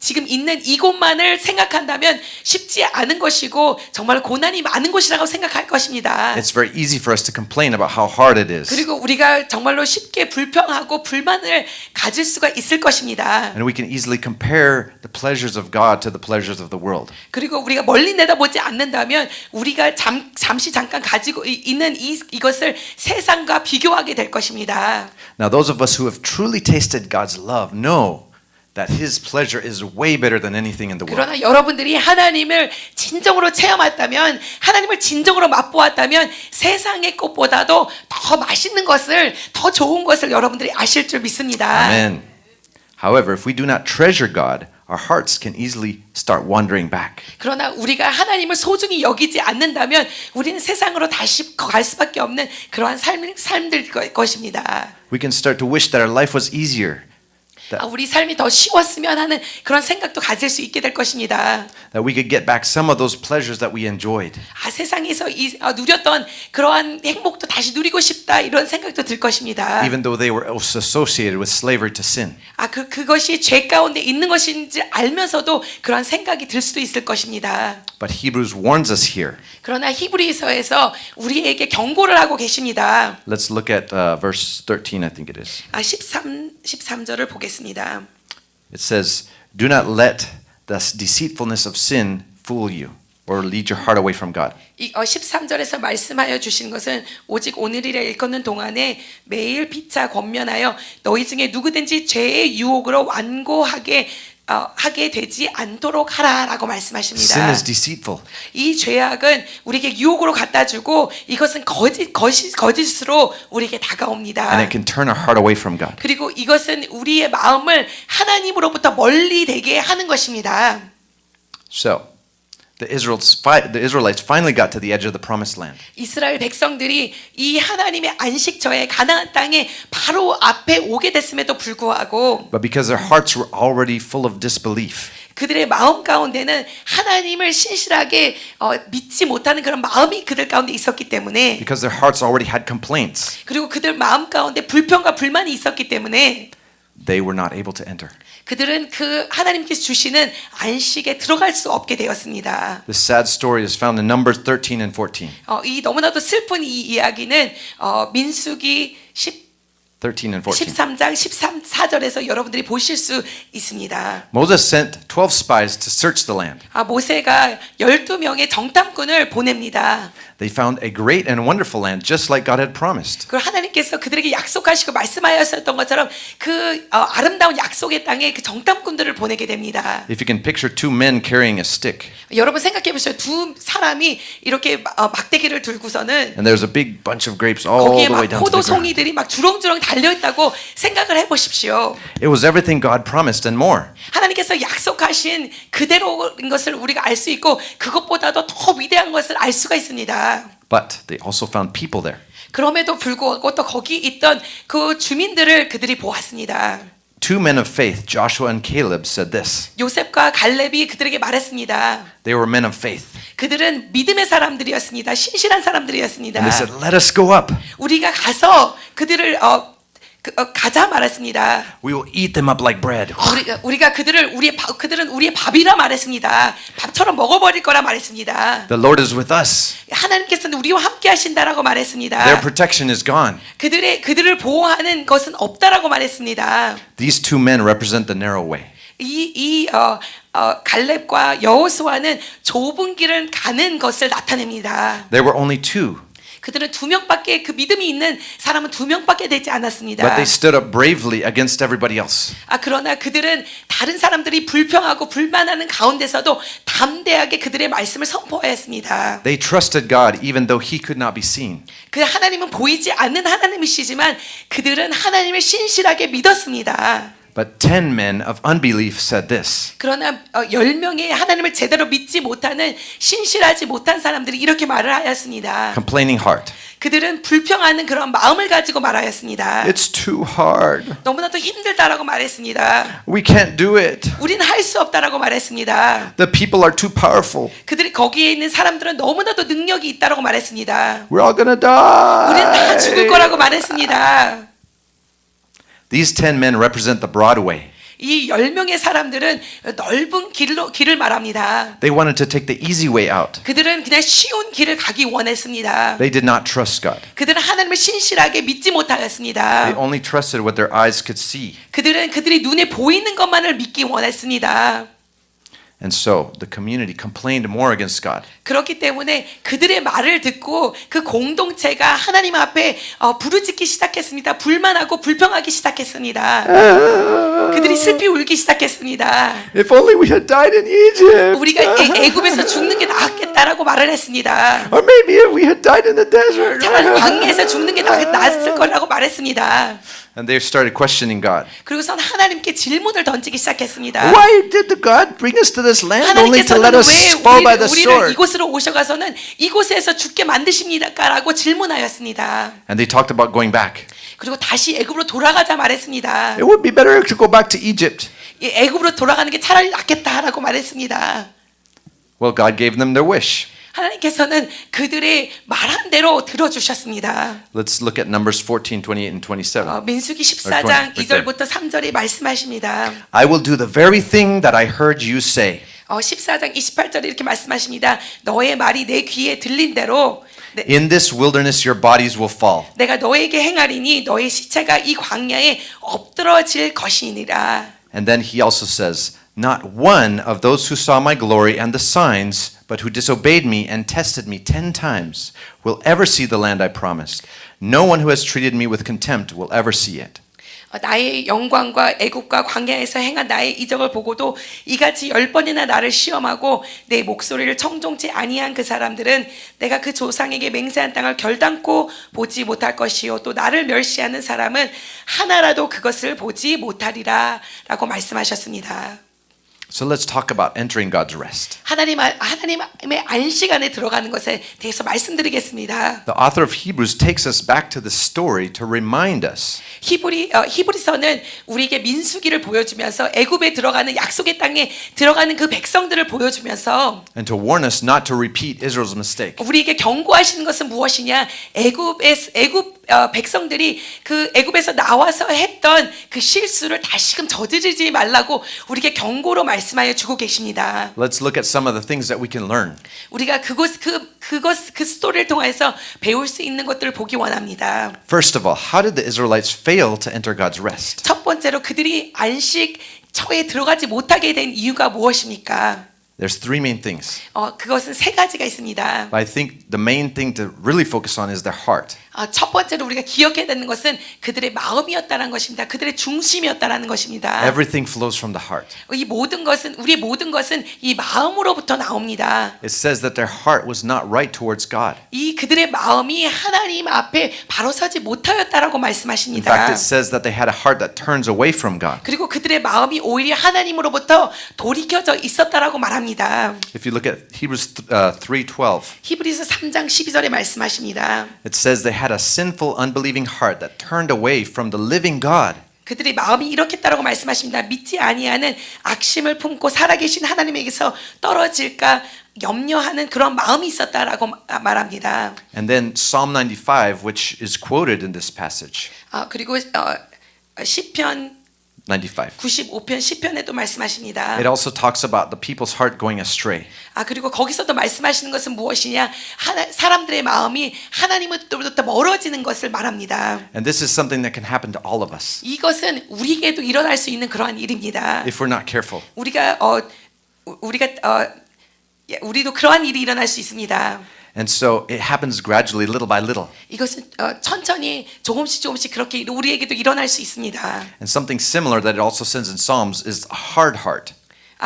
지금 있는 이곳만을 생각한다면 쉽지 않은 것이고 정말 고난이 많은 곳이라고 생각할 것입니다. It's very easy for us to complain about how hard it is. 그리고 우리가 정말로 쉽게 불평하고 불만을 가질 수가 있을 것입니다. And we can easily compare the pleasures of God to the pleasures of the world. 그리고 우리가 멀리 내다보지 않는다면 우리가 잠시 잠깐 가지고 있는 이것을 세상과 비교하게 될 것입니다. Now, those of us who have truly tasted God's love know that His pleasure is way better than anything in the world. 그러나 여러분들이 하나님을 진정으로 체험했다면, 하나님을 진정으로 맛보았다면 세상의 것보다도 더 맛있는 것을, 더 좋은 것을 여러분들이 아실 줄 믿습니다. Amen. However, if we do not treasure God, our hearts can easily start wandering back. 그러나 우리가 하나님을 소중히 여기지 않는다면 우리는 세상으로 다시 갈 수밖에 없는 그러한 삶들 것입니다. We can start to wish that our life was easier. 우리 삶이 더 쉬웠으면 하는 그런 생각도 가질 수 있게 될 것입니다. that we could get back some of those pleasures that we enjoyed. 세상에서 누렸던 그러한 행복도 다시 누리고 싶다 이런 생각도 들 것입니다. Even though they were associated with slavery to sin. 그것이 죄 가운데 있는 것인지 알면서도 그런 생각이 들 수도 있을 것입니다. But Hebrews warns us here. 그러나 히브리서에서 우리에게 경고를 하고 계십니다. Let's look at verse 13, I think it is. 13절을 보겠습니다. It says, "Do not let the deceitfulness of sin fool you or lead your heart away from God." 13절에서 말씀하여 주신 것은 오직 오늘이라 일컫는 동안에 매일 피차 권면하여 너희 중에 누구든지 죄의 유혹으로 완고하게 하게 되지 않도록 하라라고 말씀하십니다. Sin is deceitful. 이 죄악은 우리에게 유혹으로 갖다 주고 이것은 거짓으로 우리에게 다가옵니다. And it can turn our heart away from God. 그리고 이것은 우리의 마음을 하나님으로부터 멀리 되게 하는 것입니다. So, the Israelites finally got to the edge of the promised land. 이스라엘 백성들이 이 하나님의 안식처에 가나안 땅에 바로 앞에 오게 됐음에도 불구하고 But because their hearts were already full of disbelief, 그들의 마음 가운데는 하나님을 신실하게 믿지 못하는 그런 마음이 그들 가운데 있었기 때문에 because their hearts already had complaints, 그리고 그들 마음 가운데 불평과 불만이 있었기 때문에 they were not able to enter. 그들은 그 하나님께서 주시는 안식에 들어갈 수 없게 되었습니다. The sad story is found in Numbers 13 and 14. 이 너무나도 슬픈 이 이야기는 민수기 13 and 14. 13장 14절에서 여러분들이 보실 수 있습니다. Moses sent 12 spies to search the land. 모세가 12명의 정탐꾼을 보냅니다. They found a great and wonderful land just like God had promised. 그 하나님께서 그들에게 약속하시고 말씀하셨던 것처럼 그 아름다운 약속의 땅에 그 정탐꾼들을 보내게 됩니다. If you can picture two men carrying a stick 여러분 생각해 보세요. 두 사람이 이렇게 막대기를 들고서는 and there's a big bunch of grapes all 거기에 the way 막 down to the ground. 포도송이들이 막 주렁주렁 달려 있다고 생각을 해 보십시오. It was everything God promised and more. 하나님께서 약속하신 그대로인 것을 우리가 알 수 있고 그것보다도 더 위대한 것을 알 수가 있습니다. But they also found people there. 그럼에도 불구하고 또 거기 있던 그 주민들을 그들이 보았습니다. Two men of faith, Joshua and Caleb, said this. 요셉과 갈렙이 그들에게 말했습니다. They were men of faith. 그들은 믿음의 사람들이었습니다. 신실한 사람들이었습니다. And they said, "Let us go up. 우리가 가서 그들을 가자 말했습니다. We will eat them up like bread." 우리가 그들은 우리의 밥이라 말했습니다. 밥처럼 먹어버릴 거라 말했습니다. The Lord is with us. 하나님께서는 우리와 함께 하신다라고 말했습니다. Their protection is gone. 그들을 보호하는 것은 없다라고 말했습니다. These two men represent the narrow way. 갈렙과 여호수아는 좁은 길을 가는 것을 나타냅니다. There were only two, 그들은 두 명밖에 그 믿음이 있는 사람은 두 명밖에 되지 않았습니다. but they stood up bravely against everybody else. 그러나 그들은 다른 사람들이 불평하고 불만하는 가운데서도 담대하게 그들의 말씀을 선포하였습니다. They trusted God even though He could not be seen. 그 하나님은 보이지 않는 하나님이시지만 그들은 하나님을 신실하게 믿었습니다. But 10 men of unbelief said this. 그러나 10명의 하나님을 제대로 믿지 못하는 신실하지 못한 사람들이 이렇게 말을 하였습니다. Complaining heart. 그들은 불평하는 그런 마음을 가지고 말하였습니다. It's too hard. 너무나도 힘들다라고 말했습니다. We can't do it. 우리는 할 수 없다라고 말했습니다. The people are too powerful. 그들이 거기에 있는 사람들은 너무나도 능력이 있다라고 말했습니다. We're all gonna die. 우리는 다 죽을 거라고 말했습니다. These 10 men represent the broad way. 이 10명의 사람들은 넓은 길을 말합니다. They wanted to take the easy way out. 그들은 그냥 쉬운 길을 가기 원했습니다. They did not trust God. 그들은 하나님을 신실하게 믿지 못하였습니다. They only trusted what their eyes could see. 그들은 그들이 눈에 보이는 것만을 믿기 원했습니다. And so the community complained more against God. 그렇기 때문에 그들의 말을 듣고 그 공동체가 하나님 앞에 부르짖기 시작했습니다. 불만하고 불평하기 시작했습니다. 그들이 슬피 울기 시작했습니다. If only we had died in Egypt. 우리가 애굽에서 죽는 게 낫겠다라고 말을 했습니다. Or maybe if we had died in the desert. 차라리 광야에서 죽는 게 낫을 거라고 말했습니다. And they started questioning God. 그리고선 하나님께 질문을 던지기 시작했습니다. Why did the God bring us to this land only to let 하나님께서는 us 왜 fall by the 우리를 sword? 이곳으로 오셔가서는 이곳에서 죽게 만드십니까라고 질문하였습니다. And they talked about going back. 그리고 다시 애굽으로 돌아가자 말했습니다. It would be better to go back to Egypt. 이 애굽으로 돌아가는 게 차라리 낫겠다라고 말했습니다. Well, God gave them their wish. 하나님께서는 그들의 말한 대로 들어주셨습니다. Let's look at Numbers 14, 28, and 27. 민수기 Or 14장 20, 2절부터 3절에 말씀하십니다. I will do the very thing that I heard you say. 14장 28절에 이렇게 말씀하십니다. 너의 말이 내 귀에 들린 대로 In this wilderness your bodies will fall. 내가 너에게 행하리니 너의 시체가 이 광야에 엎드러질 것이니라. And then he also says, not one of those who saw my glory and the signs, but who disobeyed me and tested me 10 times, will ever see the land I promised. No one who has treated me with contempt will ever see it. 나의 영광과 애국과 광야에서 행한 나의 이적을 보고도 이같이 10번이나 나를 시험하고 내 목소리를 청종치 아니한 그 사람들은 내가 그 조상에게 맹세한 땅을 결단코 보지 못할 것이요 또 나를 멸시하는 사람은 하나라도 그것을 보지 못하리라 라고 말씀하셨습니다. So let's talk about entering God's rest. 하나님의 안식안에 들어가는 것에 대해서 말씀드리겠습니다. The author of Hebrews takes us back to the story to remind us 히브리서는 우리에게 민수기를 보여주면서 애굽에 들어가는 약속의 땅에 들어가는 그 백성들을 보여주면서 and to warn us not to repeat Israel's mistake. 우리에게 경고하시는 것은 무엇이냐? 애굽 백성들이 그 애굽에서 나와서 했던 그 실수를 다시금 저지르지 말라고 우리에게 경고로 말씀하여 주고 계십니다. Let's look at some of the things that we can learn. 우리가 그 스토리를 통해서 배울 수 있는 것들을 보기 원합니다. First of all, how did the Israelites fail to enter God's rest? 첫 번째로 그들이 안식처에 들어가지 못하게 된 이유가 무엇입니까? There's three main things. 그것은 세 가지가 있습니다. But I think the main thing to really focus on is their heart. 첫 번째로 우리가 기억해야 되는 것은 그들의 마음이었다는 것입니다. 그들의 중심이었다는 것입니다. Everything flows from the heart. 우리의 모든 것은 이 마음으로부터 나옵니다. It says that their heart was not right towards God. 이 그들의 마음이 하나님 앞에 바로 서지 못하였다라고 In 말씀하십니다. fact, it says that they had a heart that turns away from God. 그리고 그들의 마음이 오히려 하나님으로부터 돌이켜져 있었다라고 말합니다. If you look at Hebrews 3:12, 히브리서 3장 12절에 말씀하십니다. it says they had a sinful, unbelieving heart that turned away from the living God. 그들의 마음이 이렇겠다라고 말씀하십니다. 믿지 아니하는 악심을 품고 살아계신 하나님에게서 떨어질까 염려하는 그런 마음이 있었다라고 말합니다. And then Psalm 95, which is quoted in this passage. 그리고 시편 95. 95편 시편에도 말씀하십니다. It also talks about the people's heart going astray. 그리고 거기서도 말씀하시는 것은 무엇이냐? 사람들의 마음이 하나님으로부터 멀어지는 것을 말합니다. And this is something that can happen to all of us 이것은 우리에게도 일어날 수 있는 그러한 일입니다. if we're not careful. 우리도 그러한 일이 일어날 수 있습니다. And so it happens gradually, little by little. 이것은 천천히 조금씩 그렇게 우리에게도 일어날 수 있습니다. And something similar that it also says in Psalms is a hard heart.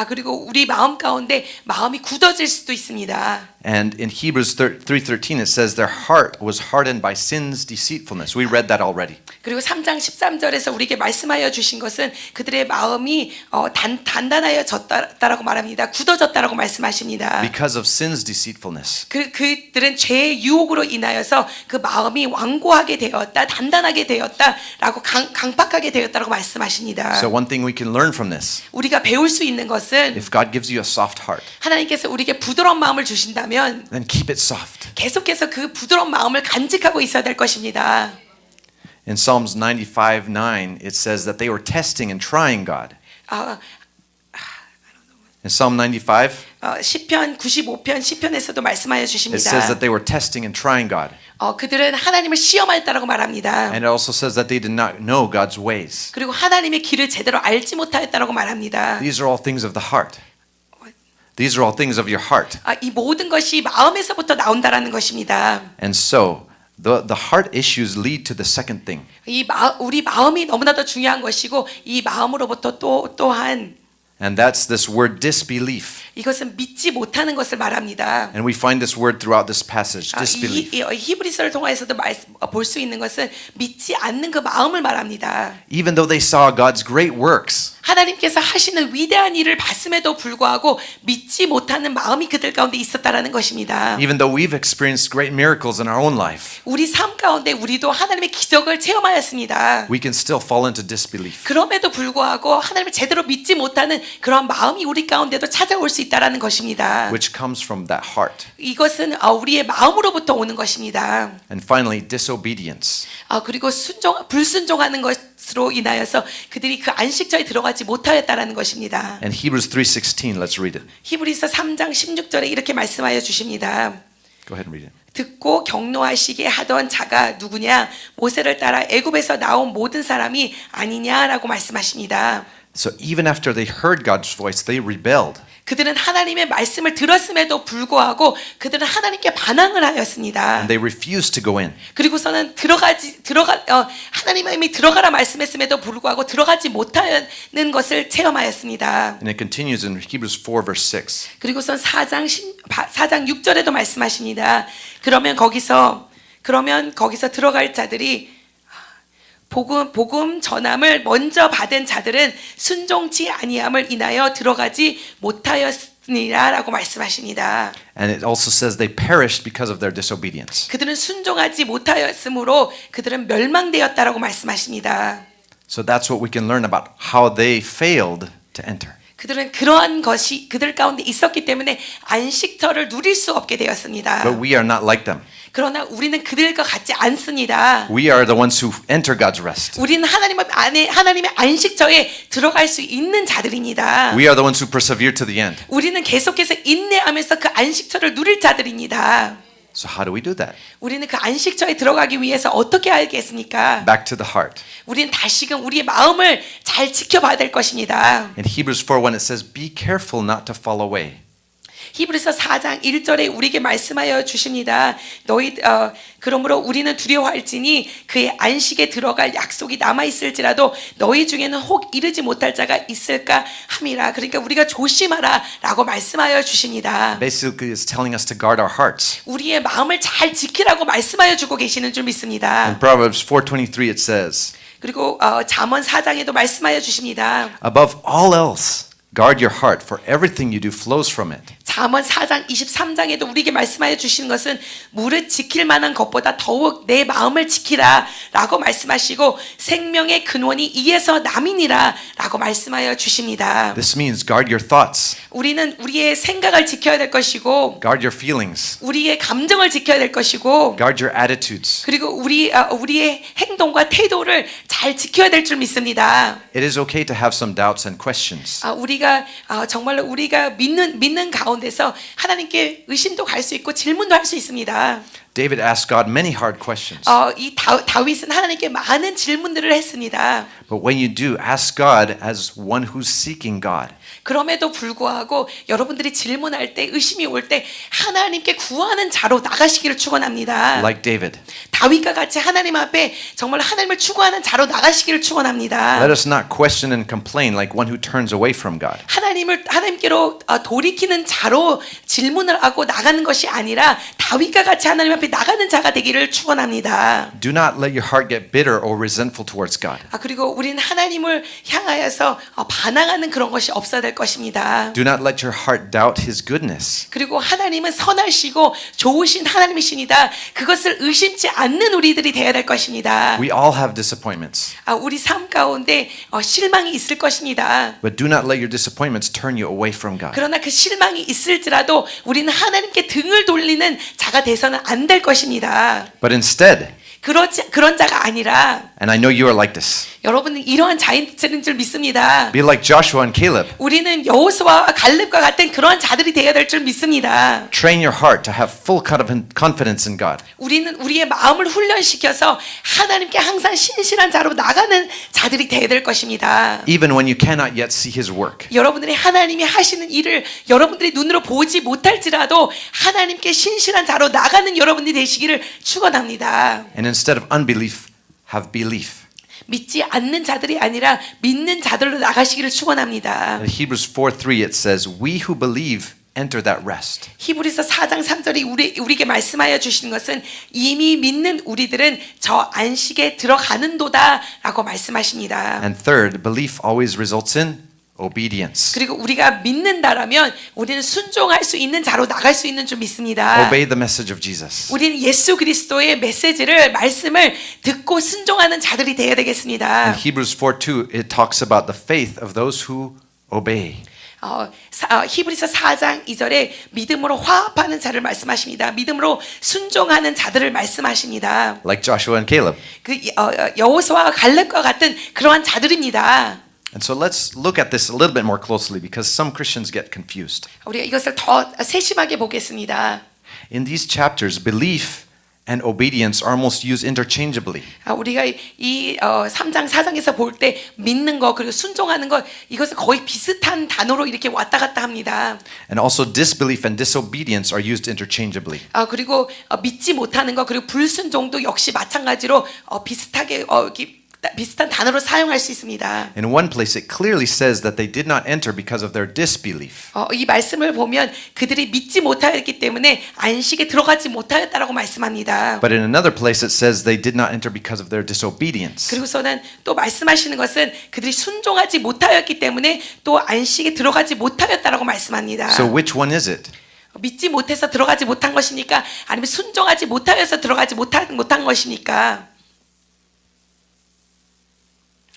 그리고 우리 마음 가운데 마음이 굳어질 수도 있습니다. And in Hebrews 3:13 it says their heart was hardened by sin's deceitfulness. We read that already. 그리고 3장 13절에서 우리에게 말씀하여 주신 것은 그들의 마음이 단단하여졌다라고 말합니다. 굳어졌다라고 말씀하십니다. Because of sin's deceitfulness. 그들은 죄의 유혹으로 인하여서 그 마음이 완고하게 되었다, 단단하게 되었다라고 강팍하게 되었다라고 말씀하십니다. So one thing we can learn from this, 우리가 배울 수 있는 것은 if God gives you a soft heart, 하나님께서 우리에게 부드러운 마음을 주신다면 then keep it soft. 계속해서 그 부드러운 마음을 간직하고 있어야 될 것입니다. In Psalms 95:9 it says that they were testing and trying God. In Psalm 95 시편 95편 시편에서도 말씀하여 it 주십니다. says that they were testing and trying God. 그들은 하나님을 시험하였다라고 말합니다. And it also says that they did not know God's ways. 그리고 하나님의 길을 제대로 알지 못하였다라고 말합니다. These are all things of the heart. These are all things of your heart. 이 모든 것이 마음에서부터 나온다라는 것입니다. And so the heart issues lead to the second thing. 우리 마음이 너무나도 중요한 것이고 이 마음으로부터 또한 And that's this word disbelief. 이것은 믿지 못하는 것을 말합니다. And we find this word throughout this passage, 이 disbelief. 히브리서를 통해서도 볼 수 있는 것은 믿지 않는 그 마음을 말합니다. Even though they saw God's great works, 하나님께서 하시는 위대한 일을 봤음에도 불구하고 믿지 못하는 마음이 그들 가운데 있었다라는 것입니다. even though we've experienced great miracles in our own life, 우리 삶 가운데 우리도 하나님의 기적을 체험하였습니다. we can still fall into disbelief. 그럼에도 불구하고 하나님을 제대로 믿지 못하는 그런 마음이 우리 가운데도 찾아올 수 있다라는 것입니다. Which comes from that heart. 이것은 우리의 마음으로부터 오는 것입니다. And finally, disobedience. 그리고 불순종하는 것으로 인하여서 그들이 그 안식처에 들어가지 못하였다라는 것입니다. And Hebrews 3:16, let's read it. 히브리서 3장 16절에 이렇게 말씀하여 주십니다. Go ahead and read it. 듣고 경노하시게 하던 자가 누구냐? 모세를 따라 애굽에서 나온 모든 사람이 아니냐라고 말씀하십니다. So even after they heard God's voice, they rebelled. 그들은 하나님의 말씀을 들었음에도 불구하고 그들은 하나님께 반항을 하였습니다. And they refused to go in. 그리고서는 하나님이 들어가라 말씀했음에도 불구하고 들어가지 못하는 것을 체험하였습니다. And it continues in Hebrews 4, verse 6. 그리고선 4장 6절에도 말씀하십니다. 그러면 거기서 들어갈 자들이 복음 전함을 먼저 받은 자들은 순종치 아니함을 인하여 들어가지 못하였으니라라고 말씀하십니다. And it also says they perished because of their disobedience. 그들은 순종하지 못하였으므로 그들은 멸망되었다라고 말씀하십니다. So that's what we can learn about how they failed to enter. 그들은 그러한 것이 그들 가운데 있었기 때문에 안식처를 누릴 수 없게 되었습니다. But we are not like them. 그러나 우리는 그들과 같지 않습니다. We are the ones who enter God's rest. 우리는 하나님의 안식처에 들어갈 수 있는 자들입니다. We are the ones who persevere to the end. 우리는 계속해서 인내하면서 그 안식처를 누릴 자들입니다. So how do we do that? 우리는 그 안식처에 들어가기 위해서 어떻게 하겠습니까? Back to the heart. 우리는 다시금 우리의 마음을 잘 지켜봐야 될 것입니다. In Hebrews 4:1 it says, "Be careful not to fall away." 히브리서 4장 1절에 우리에게 말씀하여 주십니다. 그러므로 우리는 두려워할지니 그의 안식에 들어갈 약속이 남아 있을지라도 너희 중에는 혹 이르지 못할 자가 있을까 함이라. 그러니까 우리가 조심하라라고 말씀하여 주십니다. Basically it's telling us to guard our hearts. 우리의 마음을 잘 지키라고 말씀하여 주고 계시는 줄 믿습니다. In Proverbs 4:23 it says, 그리고 잠언 4장에도 말씀하여 주십니다. "Above all else, guard your heart, for everything you do flows from it." 잠언 4장 23장에도 우리에게 말씀하여 주시는 것은 무릇 지킬 만한 것보다 더욱 내 마음을 지키라 라고 말씀하시고 생명의 근원이 이에서 남이니라 라고 말씀하여 주십니다. This means guard your thoughts, 우리는 우리의 생각을 지켜야 될 것이고 guard your feelings, 우리의 감정을 지켜야 될 것이고 guard your attitudes. 그리고 우리의 행동과 태도를 잘 지켜야 될 줄 믿습니다. It is okay to have some doubts and questions. 우리가 정말로 우리가 믿는 가운데서 하나님께 의심도 갈 수 있고 질문도 할 수 있습니다. David asked God many hard questions. 이 다윗은 하나님께 많은 질문들을 했습니다. But when you do, ask God as one who's seeking God. 그럼에도 불구하고 여러분들이 질문할 때 의심이 올 때 하나님께 구하는 자로 나가시기를 축원합니다. Like David. 다윗과 같이 하나님 앞에 정말 하나님을 추구하는 자로 나가시기를 축원합니다. Let us not question and complain like one who turns away from God. 하나님께로 돌이키는 자로 질문을 하고 나가는 것이 아니라 다윗과 같이 하나님 앞에 나가는 자가 되기를 축원합니다. Do not let your heart get bitter or resentful towards God. 그리고 우리는 하나님을 향하여서 반항하는 그런 것이 없어야 될 것입니다. Do not let your heart doubt His goodness. 그리고 하나님은 선하시고 좋으신 하나님이시니다. 그것을 의심치 않는 우리들이 되어야 될 것입니다. We all have disappointments. 우리 삶 가운데 실망이 있을 것입니다. But do not let your disappointments turn you away from God. 그러나 그 실망이 있을지라도 우리는 하나님께 등을 돌리는 자가 돼서는 안 될 것입니다. But instead, 그런 자가 아니라 and I know you are like this, 여러분은 이러한 자인들인 줄 믿습니다. be like Joshua and Caleb. 우리는 여호수아와 갈렙과 같은 그러한 자들이 되어야 될 줄 믿습니다. Train your heart to have full confidence in God. 우리는 우리의 마음을 훈련시켜서 하나님께 항상 신실한 자로 나가는 자들이 되어야 될 것입니다. Even when you cannot yet see His work. 여러분들이 하나님이 하시는 일을 여러분들이 눈으로 보지 못할지라도 하나님께 신실한 자로 나가는 여러분들이 되시기를 축원합니다. And instead of unbelief, have belief. 믿지 않는 자들이 아니라 믿는 자들로 나가시기를 축원합니다. In Hebrews 4:3 it says, "We who believe enter that rest." 히브리서 4장 3절이 우리에게 말씀하여 주시는 것은 이미 믿는 우리들은 저 안식에 들어가는도다라고 말씀하십니다. And third, belief always results in obedience. 그리고 우리가 믿는다라면 우리는 순종할 수 있는 자로 나갈 수 있는 줄 믿습니다. Obey the message of Jesus. 우리는 예수 그리스도의 메시지를 말씀을 듣고 순종하는 자들이 되어야 In 되겠습니다. Hebrews 4:2 it talks about the faith of those who obey. 히브리서 4장 2절에 믿음으로 화합하는 자를 말씀하십니다. 믿음으로 순종하는 자들을 말씀하십니다. Like Joshua and Caleb. 그 여호수아와 갈렙과 같은 그러한 자들입니다. And so let's look at this a little bit more closely because some Christians get confused. 우리가 이것을 더 세심하게 보겠습니다. In these chapters, belief and obedience are almost used interchangeably. 우리가 이 3장 4장에서 볼 때 믿는 거 그리고 순종하는 것 이것을 거의 비슷한 단어로 이렇게 왔다 갔다 합니다. And also disbelief and disobedience are used interchangeably. 그리고 믿지 못하는 것 그리고 불순종도 역시 마찬가지로 비슷하게 비슷한 단어로 사용할 수 있습니다. In one place, it clearly says that they did not enter because of their disbelief. 이 말씀을 보면 그들이 믿지 못하였기 때문에 안식에 들어가지 못하였다라고 말씀합니다. But in another place, it says they did not enter because of their disobedience. 그리고서는 또 말씀하시는 것은 그들이 순종하지 못하였기 때문에 또 안식에 들어가지 못하였다라고 말씀합니다. So which one is it? 믿지 못해서 들어가지 못한 것입니까? 아니면 순종하지 못하여서 들어가지 못한 것입니까?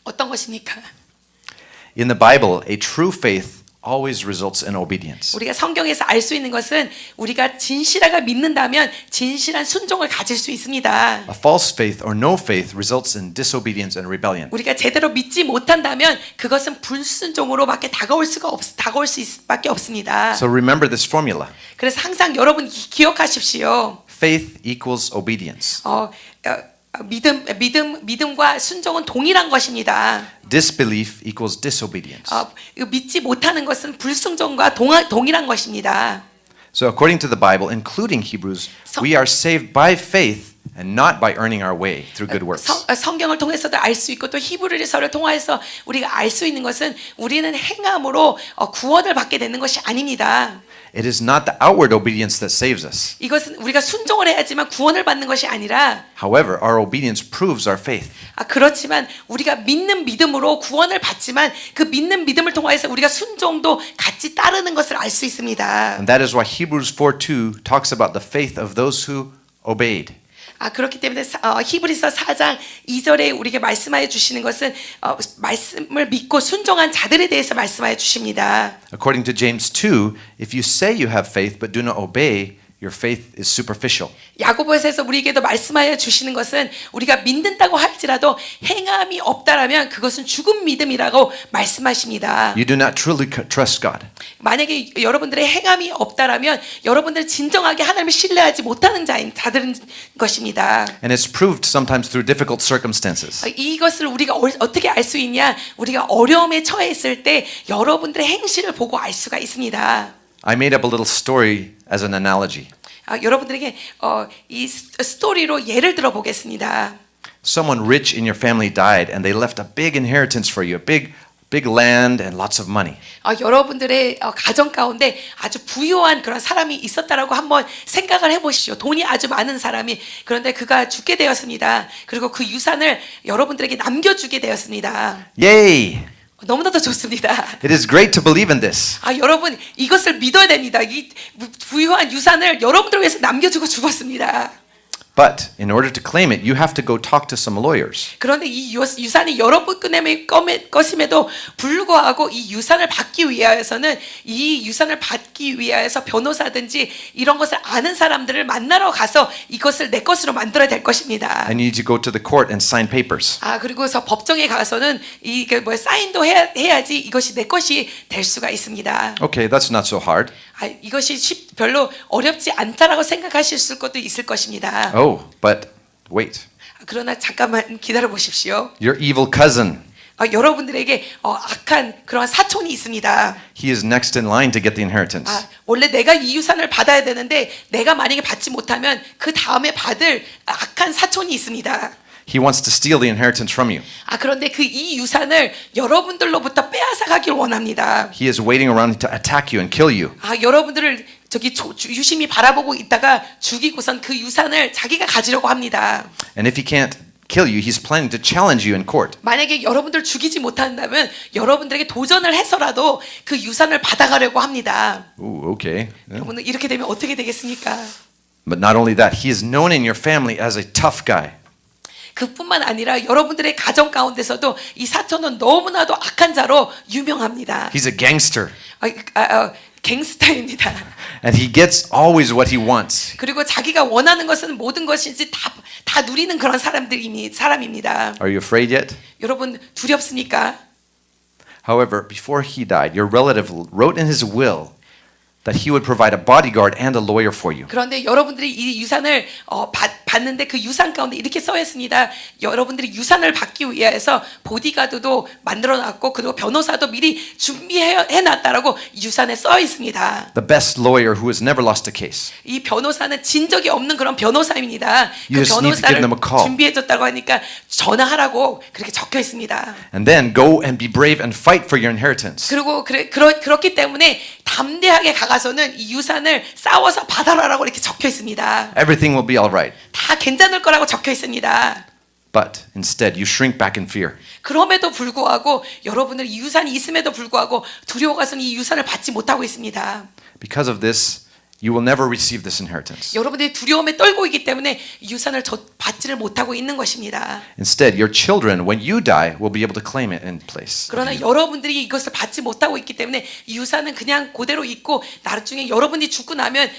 어떤 것입니까? In the Bible, a true faith always results in obedience. 우리가 성경에서 알 수 있는 것은 우리가 진실하게 믿는다면 진실한 순종을 가질 수 있습니다. A false faith or no faith results in disobedience and rebellion. 우리가 제대로 믿지 못한다면 그것은 불순종으로밖에 다가올 수밖에 없습니다. So remember this formula. 그래서 항상 여러분 기억하십시오. Faith equals obedience. 믿음과 순종은 동일한 것입니다. Disbelief equals disobedience. 믿지 못하는 것은 불순종과 동일한 것입니다. So according to the Bible, including Hebrews, we are saved by faith and not by earning our way through good works. 성경을 통해서도 알 수 있고 또 히브리서를 통해서 우리가 알 수 있는 것은 우리는 행함으로 구원을 받게 되는 것이 아닙니다. It is not the outward obedience that saves us. 이것은 우리가 순종을 해야지만 구원을 받는 것이 아니라 However, our obedience proves our faith. 그렇지만 우리가 믿는 믿음으로 구원을 받지만 그 믿는 믿음을 통해서 우리가 순종도 같이 따르는 것을 알 수 있습니다. And that is why Hebrews 4:2 talks about the faith of those who obeyed. 그렇기 때문에 히브리서 4장 2절에 우리에게 말씀하여 주시는 것은 말씀을 믿고 순종한 자들에 대해서 말씀하여 주십니다. According to James 2, if you say you have faith but do not obey, your faith is superficial. 야고보서에서 우리에게도 말씀하여 주시는 것은 우리가 믿는다고 할지라도 행함이 없다라면 그것은 죽은 믿음이라고 말씀하십니다. You do not truly trust God. 만약에 여러분들의 행함이 없다라면 여러분들은 진정하게 하나님을 신뢰하지 못하는 자들인 것입니다. And it's proved sometimes through difficult circumstances. 이것을 우리가 어떻게 알 수 있냐? 우리가 어려움에 처했을 때 여러분들의 행실을 보고 알 수가 있습니다. I made up a little story as an analogy. 여러분들에게 이 스토리로 예를 들어 보겠습니다. Someone rich in your family died and they left a big inheritance for you, a big land and lots of money. 여러분들의 가정 가운데 아주 부유한 그런 사람이 있었다라고 한번 생각을 해보시죠. 돈이 아주 많은 사람이 그런데 그가 죽게 되었습니다. 그리고 그 유산을 여러분들에게 남겨주게 되었습니다. Yay! 너무나도 좋습니다. It is great to believe in this. 여러분 이것을 믿어야 됩니다. 이 부유한 유산을 여러분들을 위해서 남겨주고 죽었습니다. But in order to claim it, you have to go talk to some lawyers. 그런데 이 유산이 여러분의 것임에도 불구하고 이 유산을 받기 위하여서는 이 유산을 받기 위하여서 변호사든지 이런 것을 아는 사람들을 만나러 가서 이것을 내 것으로 만들어야 될 것입니다. And you need to go to the court and sign papers. 그리고서 법정에 가서는 이게 사인도 해야지 이것이 내 것이 될 수가 있습니다. Okay, that's not so hard. 이것이 별로 어렵지 않다라고 생각하실 것도 있을 것입니다. Oh, but wait. 그러나 잠깐만 기다려 보십시오. Your evil cousin, 여러분들에게 악한 그런 사촌이 있습니다. he is next in line to get the inheritance. 원래 내가 이 유산을 받아야 되는데 내가 만약에 받지 못하면 그 다음에 받을 악한 사촌이 있습니다. He wants to steal the inheritance from you. 그런데 그 이 유산을 여러분들로부터 빼앗아 가길 원합니다. He is waiting around to attack you and kill you. 여러분들을 저기 유심히 바라보고 있다가 죽이고선 그 유산을 자기가 가지려고 합니다. And if he can't kill you, he's planning to challenge you in court. 만약에 여러분들 죽이지 못한다면 여러분들에게 도전을 해서라도 그 유산을 받아가려고 합니다. Ooh, okay. 여러분들 이렇게 되면 어떻게 되겠습니까? But not only that, he is known in your family as a tough guy. 그뿐만 아니라 여러분들의 가정 가운데서도 이 사촌은 너무나도 악한 자로 유명합니다. He's a gangster. 갱스터입니다. And he gets always what he wants. 그리고 자기가 원하는 것은 모든 것인지 다 누리는 그런 사람입니다. Are you afraid yet? 여러분 두렵습니까? However, before he died, your relative wrote in his will that he would provide a bodyguard and a lawyer for you. 그런데 여러분들이 이 유산을 받는데 그 유산 가운데 이렇게 써 있습니다. 여러분들이 유산을 받기 위해서 보디가드도 만들어놨고 그리고 변호사도 미리 준비해놨다라고 유산에 써 있습니다. The best lawyer who has never lost a case. 이 변호사는 진 적이 없는 그런 변호사입니다. You 그 just need to give 변호사를 them a call. 준비해줬다고 하니까 전화하라고 그렇게 적혀 있습니다. And then go and be brave and fight for your inheritance. 그리고 그렇기 때문에 담대하게 가가서는 이 유산을 싸워서 받아라라고 이렇게 적혀 있습니다. Everything will be all right. 다 괜찮을 거라고 적혀 있습니다. But instead, you shrink back in fear. 그럼에도 불구하고 여러분들 이 유산이 있음에도 불구하고 두려워가서는 이 유산을 받지 못하고 있습니다. Because of this, you will never receive this inheritance. 여러분들이 두려움에 떨고 있기 때문에 이 유산을 받지를 못하고 있는 것입니다. Instead, your children, when you die, will be able to claim it in place. 그러나 여러분들이 이것을 받지 못하고 있기 때문에 이 유산은 그냥 그대로 있고 나중에 여러분이 죽고 나면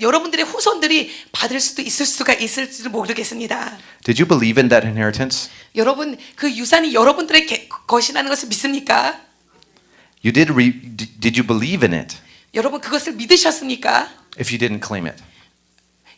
여러분들의 후손들이 받을 수도 있을지도 모르겠습니다. Did you believe in that inheritance? 여러분 그 유산이 여러분들의 것이라는 것을 믿습니까? Did you believe in it 여러분 그것을 믿으셨습니까? if you didn't claim it?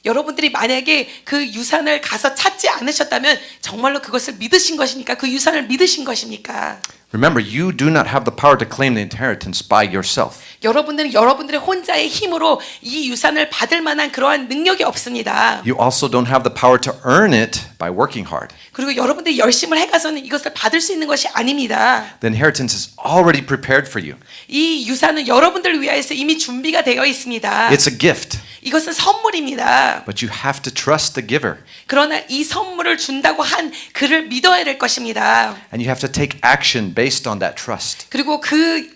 여러분들이 만약에 그 유산을 가서 찾지 않으셨다면 정말로 그것을 믿으신 것입니까? 그 유산을 믿으신 것입니까? Remember, you do not have the power to claim the inheritance by yourself. 여러분들은 여러분들의 혼자의 힘으로 이 유산을 받을 만한 그러한 능력이 없습니다. You also don't have the power to earn it by working hard. 그리고 여러분들이 열심을 해가서는 이것을 받을 수 있는 것이 아닙니다. The inheritance is already prepared for you. 이 유산은 여러분들을 위하여서 이미 준비가 되어 있습니다. It's a gift, 이것은 선물입니다. but you have to trust the giver. 그러나 이 선물을 준다고 한 그를 믿어야 될 것입니다. And you have to take action based on that trust. 그리고 그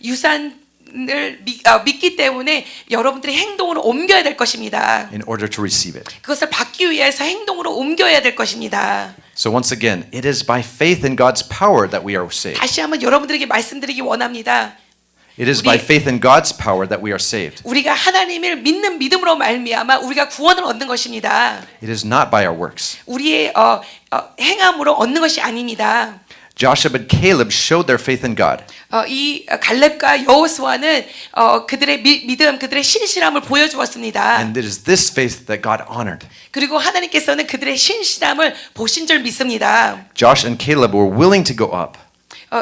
유산을 믿기 때문에 여러분들이 행동으로 옮겨야 될 것입니다. In order to receive it. 그것을 받기 위해서 행동으로 옮겨야 될 것입니다. So once again, it is by faith in God's power that we are saved. 다시 한번 여러분들에게 말씀드리기 원합니다. It is by faith in God's power that we are saved. 우리가 하나님을 믿는 믿음으로 말미암아 우리가 구원을 얻는 것입니다. It is not by our works. 우리의 행함으로 얻는 것이 아닙니다. Joshua and Caleb showed their faith in God. 이 갈렙과 여호수아는 그들의 믿음, 그들의 신실함을 보여주었습니다. And it is this faith that God honored. 그리고 하나님께서는 그들의 신실함을 보신 줄 믿습니다. Josh and Caleb were willing to go up.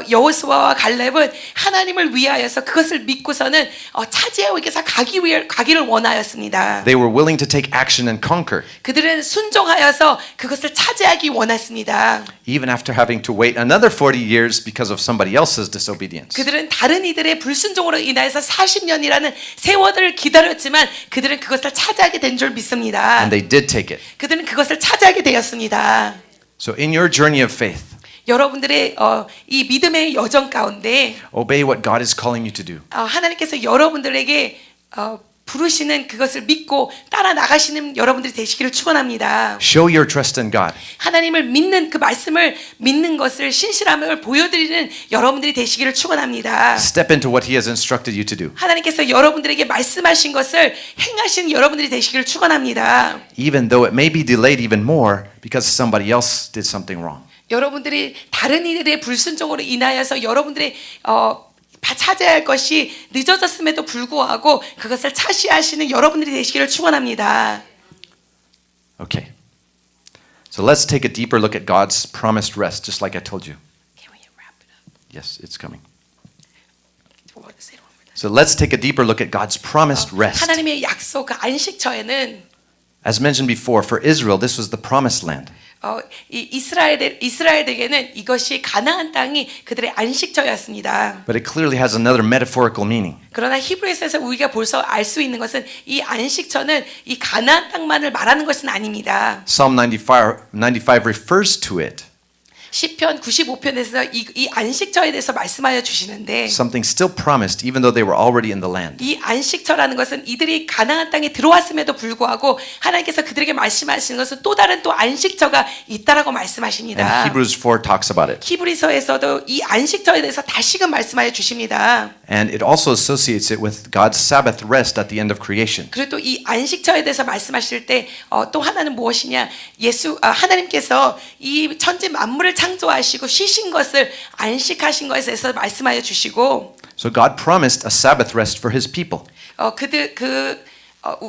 여호수아와 갈렙은 하나님을 위하여서 그것을 믿고서는 차지하고 위해서 가기를 원하였습니다. They were willing to take action and conquer, 그들은 순종하여서 그것을 차지하기 원했습니다. even after having to wait another 40 years because of somebody else's disobedience. 그들은 다른 이들의 불순종으로 인하여서 40년이라는 세월을 기다렸지만 그들은 그것을 차지하게 된 줄 믿습니다. And they did take it. 그들은 그것을 차지하게 되었습니다. So in your journey of faith, 여러분들의 이 믿음의 여정 가운데 obey what God is calling you to do. 하나님께서 여러분들에게 부르시는 그것을 믿고 따라 나가시는 여러분들이 되시기를 축원합니다. Show your trust in God. 하나님을 믿는 그 말씀을 믿는 것을 신실함을 보여드리는 여러분들이 되시기를 축원합니다. Step into what He has instructed you to do. 하나님께서 여러분들에게 말씀하신 것을 행하신 여러분들이 되시기를 축원합니다. Even though it may be delayed even more because somebody else did something wrong. 여러분들이 다른 이들의 불순종으로 인하여서 여러분들의 차지할 것이 늦어졌음에도 불구하고 그것을 차지하시는 여러분들이 되시기를 축원합니다. Okay. So let's take a deeper look at God's promised rest, just like I told you. Can we wrap it up? Yes, it's coming. What is it? So let's take a deeper look at God's promised rest. 하나님의 약속 그 안식처에는 As mentioned before, for Israel, this was the promised land. 이 이스라엘에게는 이것이 가나안 땅이 그들의 안식처였습니다. But it clearly has another metaphorical meaning. 그러나 히브리서에서 우리가 벌써 알 수 있는 것은 이 안식처는 이 가나안 땅만을 말하는 것은 아닙니다. Psalm 95 refers to it. 시편 95편에서 이 안식처에 대해서 말씀하여 주시는데 Something still promised even though they were already in the land. 이 안식처라는 것은 이들이 가나안 땅에 들어왔음에도 불구하고 하나님께서 그들에게 말씀하시는 것은 또 다른 또 안식처가 있다라고 And 말씀하십니다. Hebrews 4 talks about it. 히브리서에서도 이 안식처에 대해서 다시금 말씀하여 주십니다. And it also associates it with God's Sabbath rest at the end of creation. 그리고 또 이 안식처에 대해서 말씀하실 때 또 하나는 무엇이냐? 하나님께서 이 천지 만물을 창조하시고 쉬신 것을 안식하신 것에 대해서 말씀하여 주시고 So God promised a Sabbath rest for his people.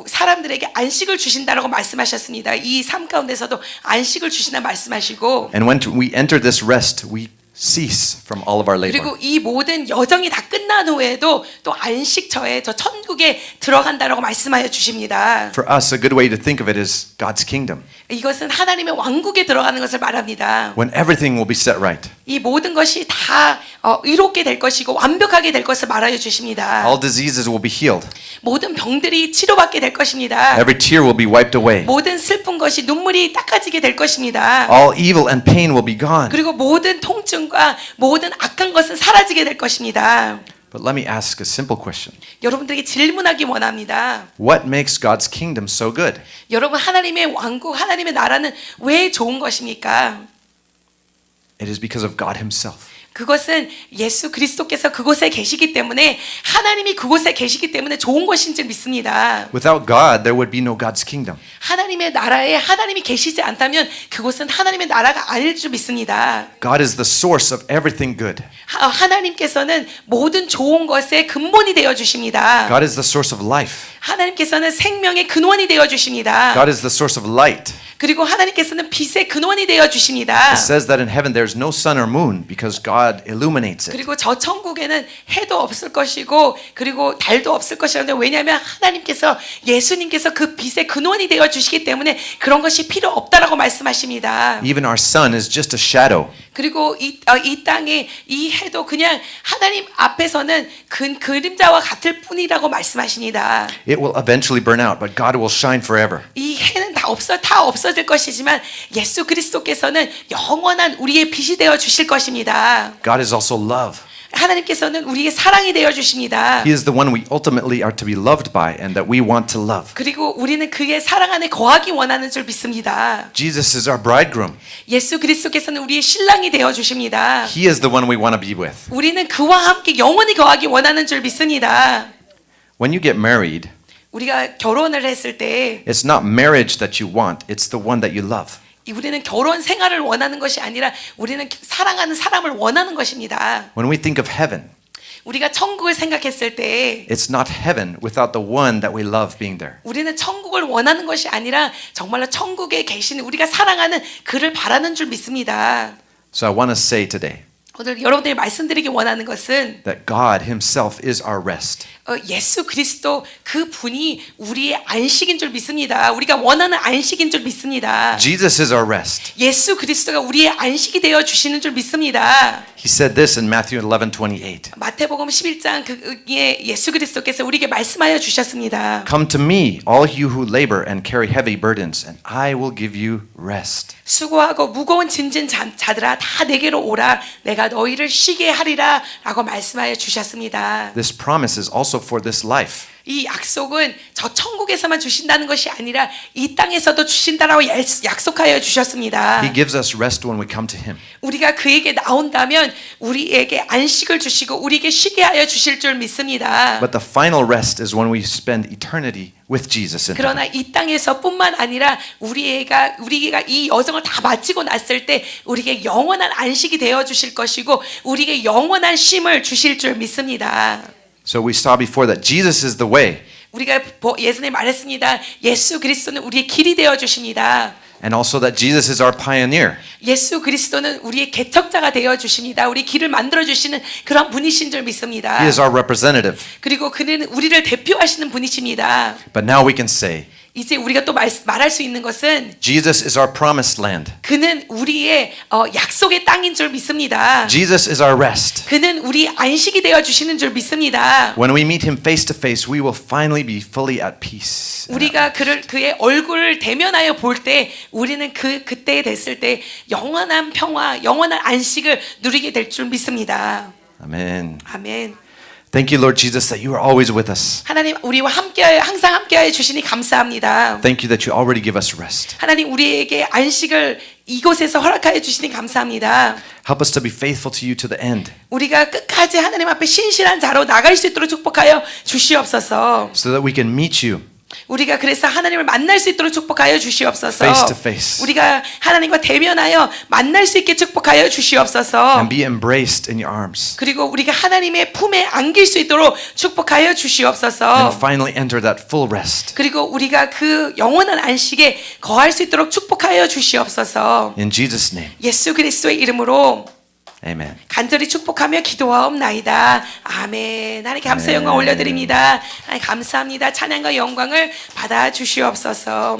사람들에게 안식을 주신다라고 말씀하셨습니다. 이 삶 가운데서도 안식을 주신다 말씀하시고 And when we enter this rest, we cease from all of our labor. 그리고 이 모든 여정이 다 끝난 후에도 또 안식처에 저 천국에 들어간다라고 말씀하여 주십니다. For us, a good way to think of it is God's kingdom, 이것은 하나님의 왕국에 들어가는 것을 말합니다. when everything will be set right. 이 모든 것이 다 의롭게 될 것이고 완벽하게 될 것을 말하여 주십니다. All diseases will be healed. 모든 병들이 치료받게 될 것입니다. Every tear will be wiped away. 모든 슬픈 것이 눈물이 닦아지게 될 것입니다. All evil and pain will be gone. 그리고 모든 통증과 모든 악한 것은 사라지게 될 것입니다. But let me ask a simple question. 여러분들에게 질문하기 원합니다. What makes God's kingdom so good? 여러분 하나님의 왕국, 하나님의 나라는 왜 좋은 것입니까? It is because of God himself. 그것은 예수 그리스도께서 그곳에 계시기 때문에 하나님이 그곳에 계시기 때문에 좋은 것인 줄 믿습니다. Without God, there would be no God's kingdom. 하나님의 나라에 하나님이 계시지 않다면 그곳은 하나님의 나라가 아닐 줄 믿습니다. God is the source of everything good. 하나님께서는 모든 좋은 것의 근본이 되어 주십니다. God is the source of life. 하나님께서는 생명의 근원이 되어 주십니다. God is the source of light. 그리고 하나님께서는 빛의 근원이 되어 주십니다. It says that in heaven there's no sun or moon because God illuminates it. 그리고 저 천국에는 해도 없을 것이고 그리고 달도 없을 것이라는데 왜냐하면 하나님께서 예수님께서 그 빛의 근원이 되어 주시기 때문에 그런 것이 필요 없다라고 말씀하십니다. Even our sun is just a shadow. 그리고 이 땅에 이 해도 그냥 하나님 앞에서는 그림자와 같을 뿐이라고 말씀하십니다. It will eventually burn out, but God will shine forever. 이 해는 다 없어질 것이지만 예수 그리스도께서는 영원한 우리의 빛이 되어 주실 것입니다. God is also love. 하나님께서는 우리의 사랑이 되어 주십니다. He is the one we ultimately are to be loved by and that we want to love. 그리고 우리는 그의 사랑 안에 거하기 원하는 줄 믿습니다. Jesus is our bridegroom. 예수 그리스도께서는 우리의 신랑이 되어 주십니다. He is the one we want to be with. 우리는 그와 함께 영원히 거하기 원하는 줄 믿습니다. When you get married, 우리가 결혼을 했을 때 it's not marriage that you want, it's the one that you love. 우리는 결혼 생활을 원하는 것이 아니라 우리는 사랑하는 사람을 원하는 것입니다. When we think of heaven, 우리가 천국을 생각했을 때 it's not heaven without the one that we love being there. 우리는 천국을 원하는 것이 아니라 정말로 천국에 계신 우리가 사랑하는 그를 바라는 줄 믿습니다. So I want to say today 오늘 여러분들이 말씀드리기 원하는 것은 that God himself is our rest. 예수 그리스도 그 분이 우리의 안식인 줄 믿습니다. 우리가 원하는 안식인 줄 믿습니다. Jesus is our rest. 예수 그리스도가 우리의 안식이 되어 주시는 줄 믿습니다. He said this in Matthew 11:28. 마태복음 11장 그에 예수 그리스도께서 우리에게 말씀하여 주셨습니다. Come to me, all you who labor and carry heavy burdens, and I will give you rest. 수고하고 무거운 짐진 자들아 다 내게로 오라 내가 너희를 쉬게 하리라 라고 말씀하여 주셨습니다. This promise is also for this life. 이 약속은 저 천국에서만 주신다는 것이 아니라 이 땅에서도 주신다라고 약속하여 주셨습니다. He gives us rest when we come to him. 우리가 그에게 나온다면 우리에게 안식을 주시고 우리에게 쉬게 하여 주실 줄 믿습니다. But the final rest is when we spend eternity with Jesus in 그러나 heaven. 이 땅에서뿐만 아니라 우리가 이 여정을 다 마치고 났을 때 우리에게 영원한 안식이 되어 주실 것이고 우리에게 영원한 쉼을 주실 줄 믿습니다. So we saw before that Jesus is the way, 우리가 예전에 말했습니다. 예수 그리스도는 우리의 길이 되어 주십니다. and also that Jesus is our pioneer. 예수 그리스도는 우리의 개척자가 되어 주십니다. 우리 길을 만들어 주시는 그런 분이신 줄 믿습니다. He is our representative. 그리고 그는 우리를 대표하시는 분이십니다. But now we can say, 이제 우리가 또 말할 수 있는 것은 Jesus is our promised land. 그는 우리의 약속의 땅인 줄 믿습니다. Jesus is our rest. 그는 우리 안식이 되어 주시는 줄 믿습니다. When we meet him face to face, we will finally be fully at peace. 우리가 그의 얼굴을 대면하여 볼 때 우리는 그때 됐을 때 영원한 평화, 영원한 안식을 누리게 될 줄 믿습니다. Amen. 아멘. Thank you, Lord Jesus, that you are always with us. 하나님 우리와 함께하여 항상 함께하여 주시니 감사합니다. Thank you that you already give us rest. 하나님 우리에게 안식을 이곳에서 허락하여 주시니 감사합니다. Help us to be faithful to you to the end, 우리가 끝까지 하나님 앞에 신실한 자로 나갈 수 있도록 축복하여 주시옵소서. so that we can meet you 우리가 그래서 하나님을 만날 수 있도록 축복하여 주시옵소서. face to face 우리가 하나님과 대면하여 만날 수 있게 축복하여 주시옵소서. and be embraced in your arms, 그리고 우리가 하나님의 품에 안길 수 있도록 축복하여 and 주시옵소서. finally enter that full rest. 그리고 우리가 그 영원한 안식에 거할 수 있도록 축복하여 주시옵소서. In Jesus' name, 예수 그리스도의 이름으로 amen. 간절히 축복하며 기도하옵나이다. 아멘. 하나님 감사 영광 올려드립니다. 하나님 감사합니다. 찬양과 영광을 받아 주시옵소서.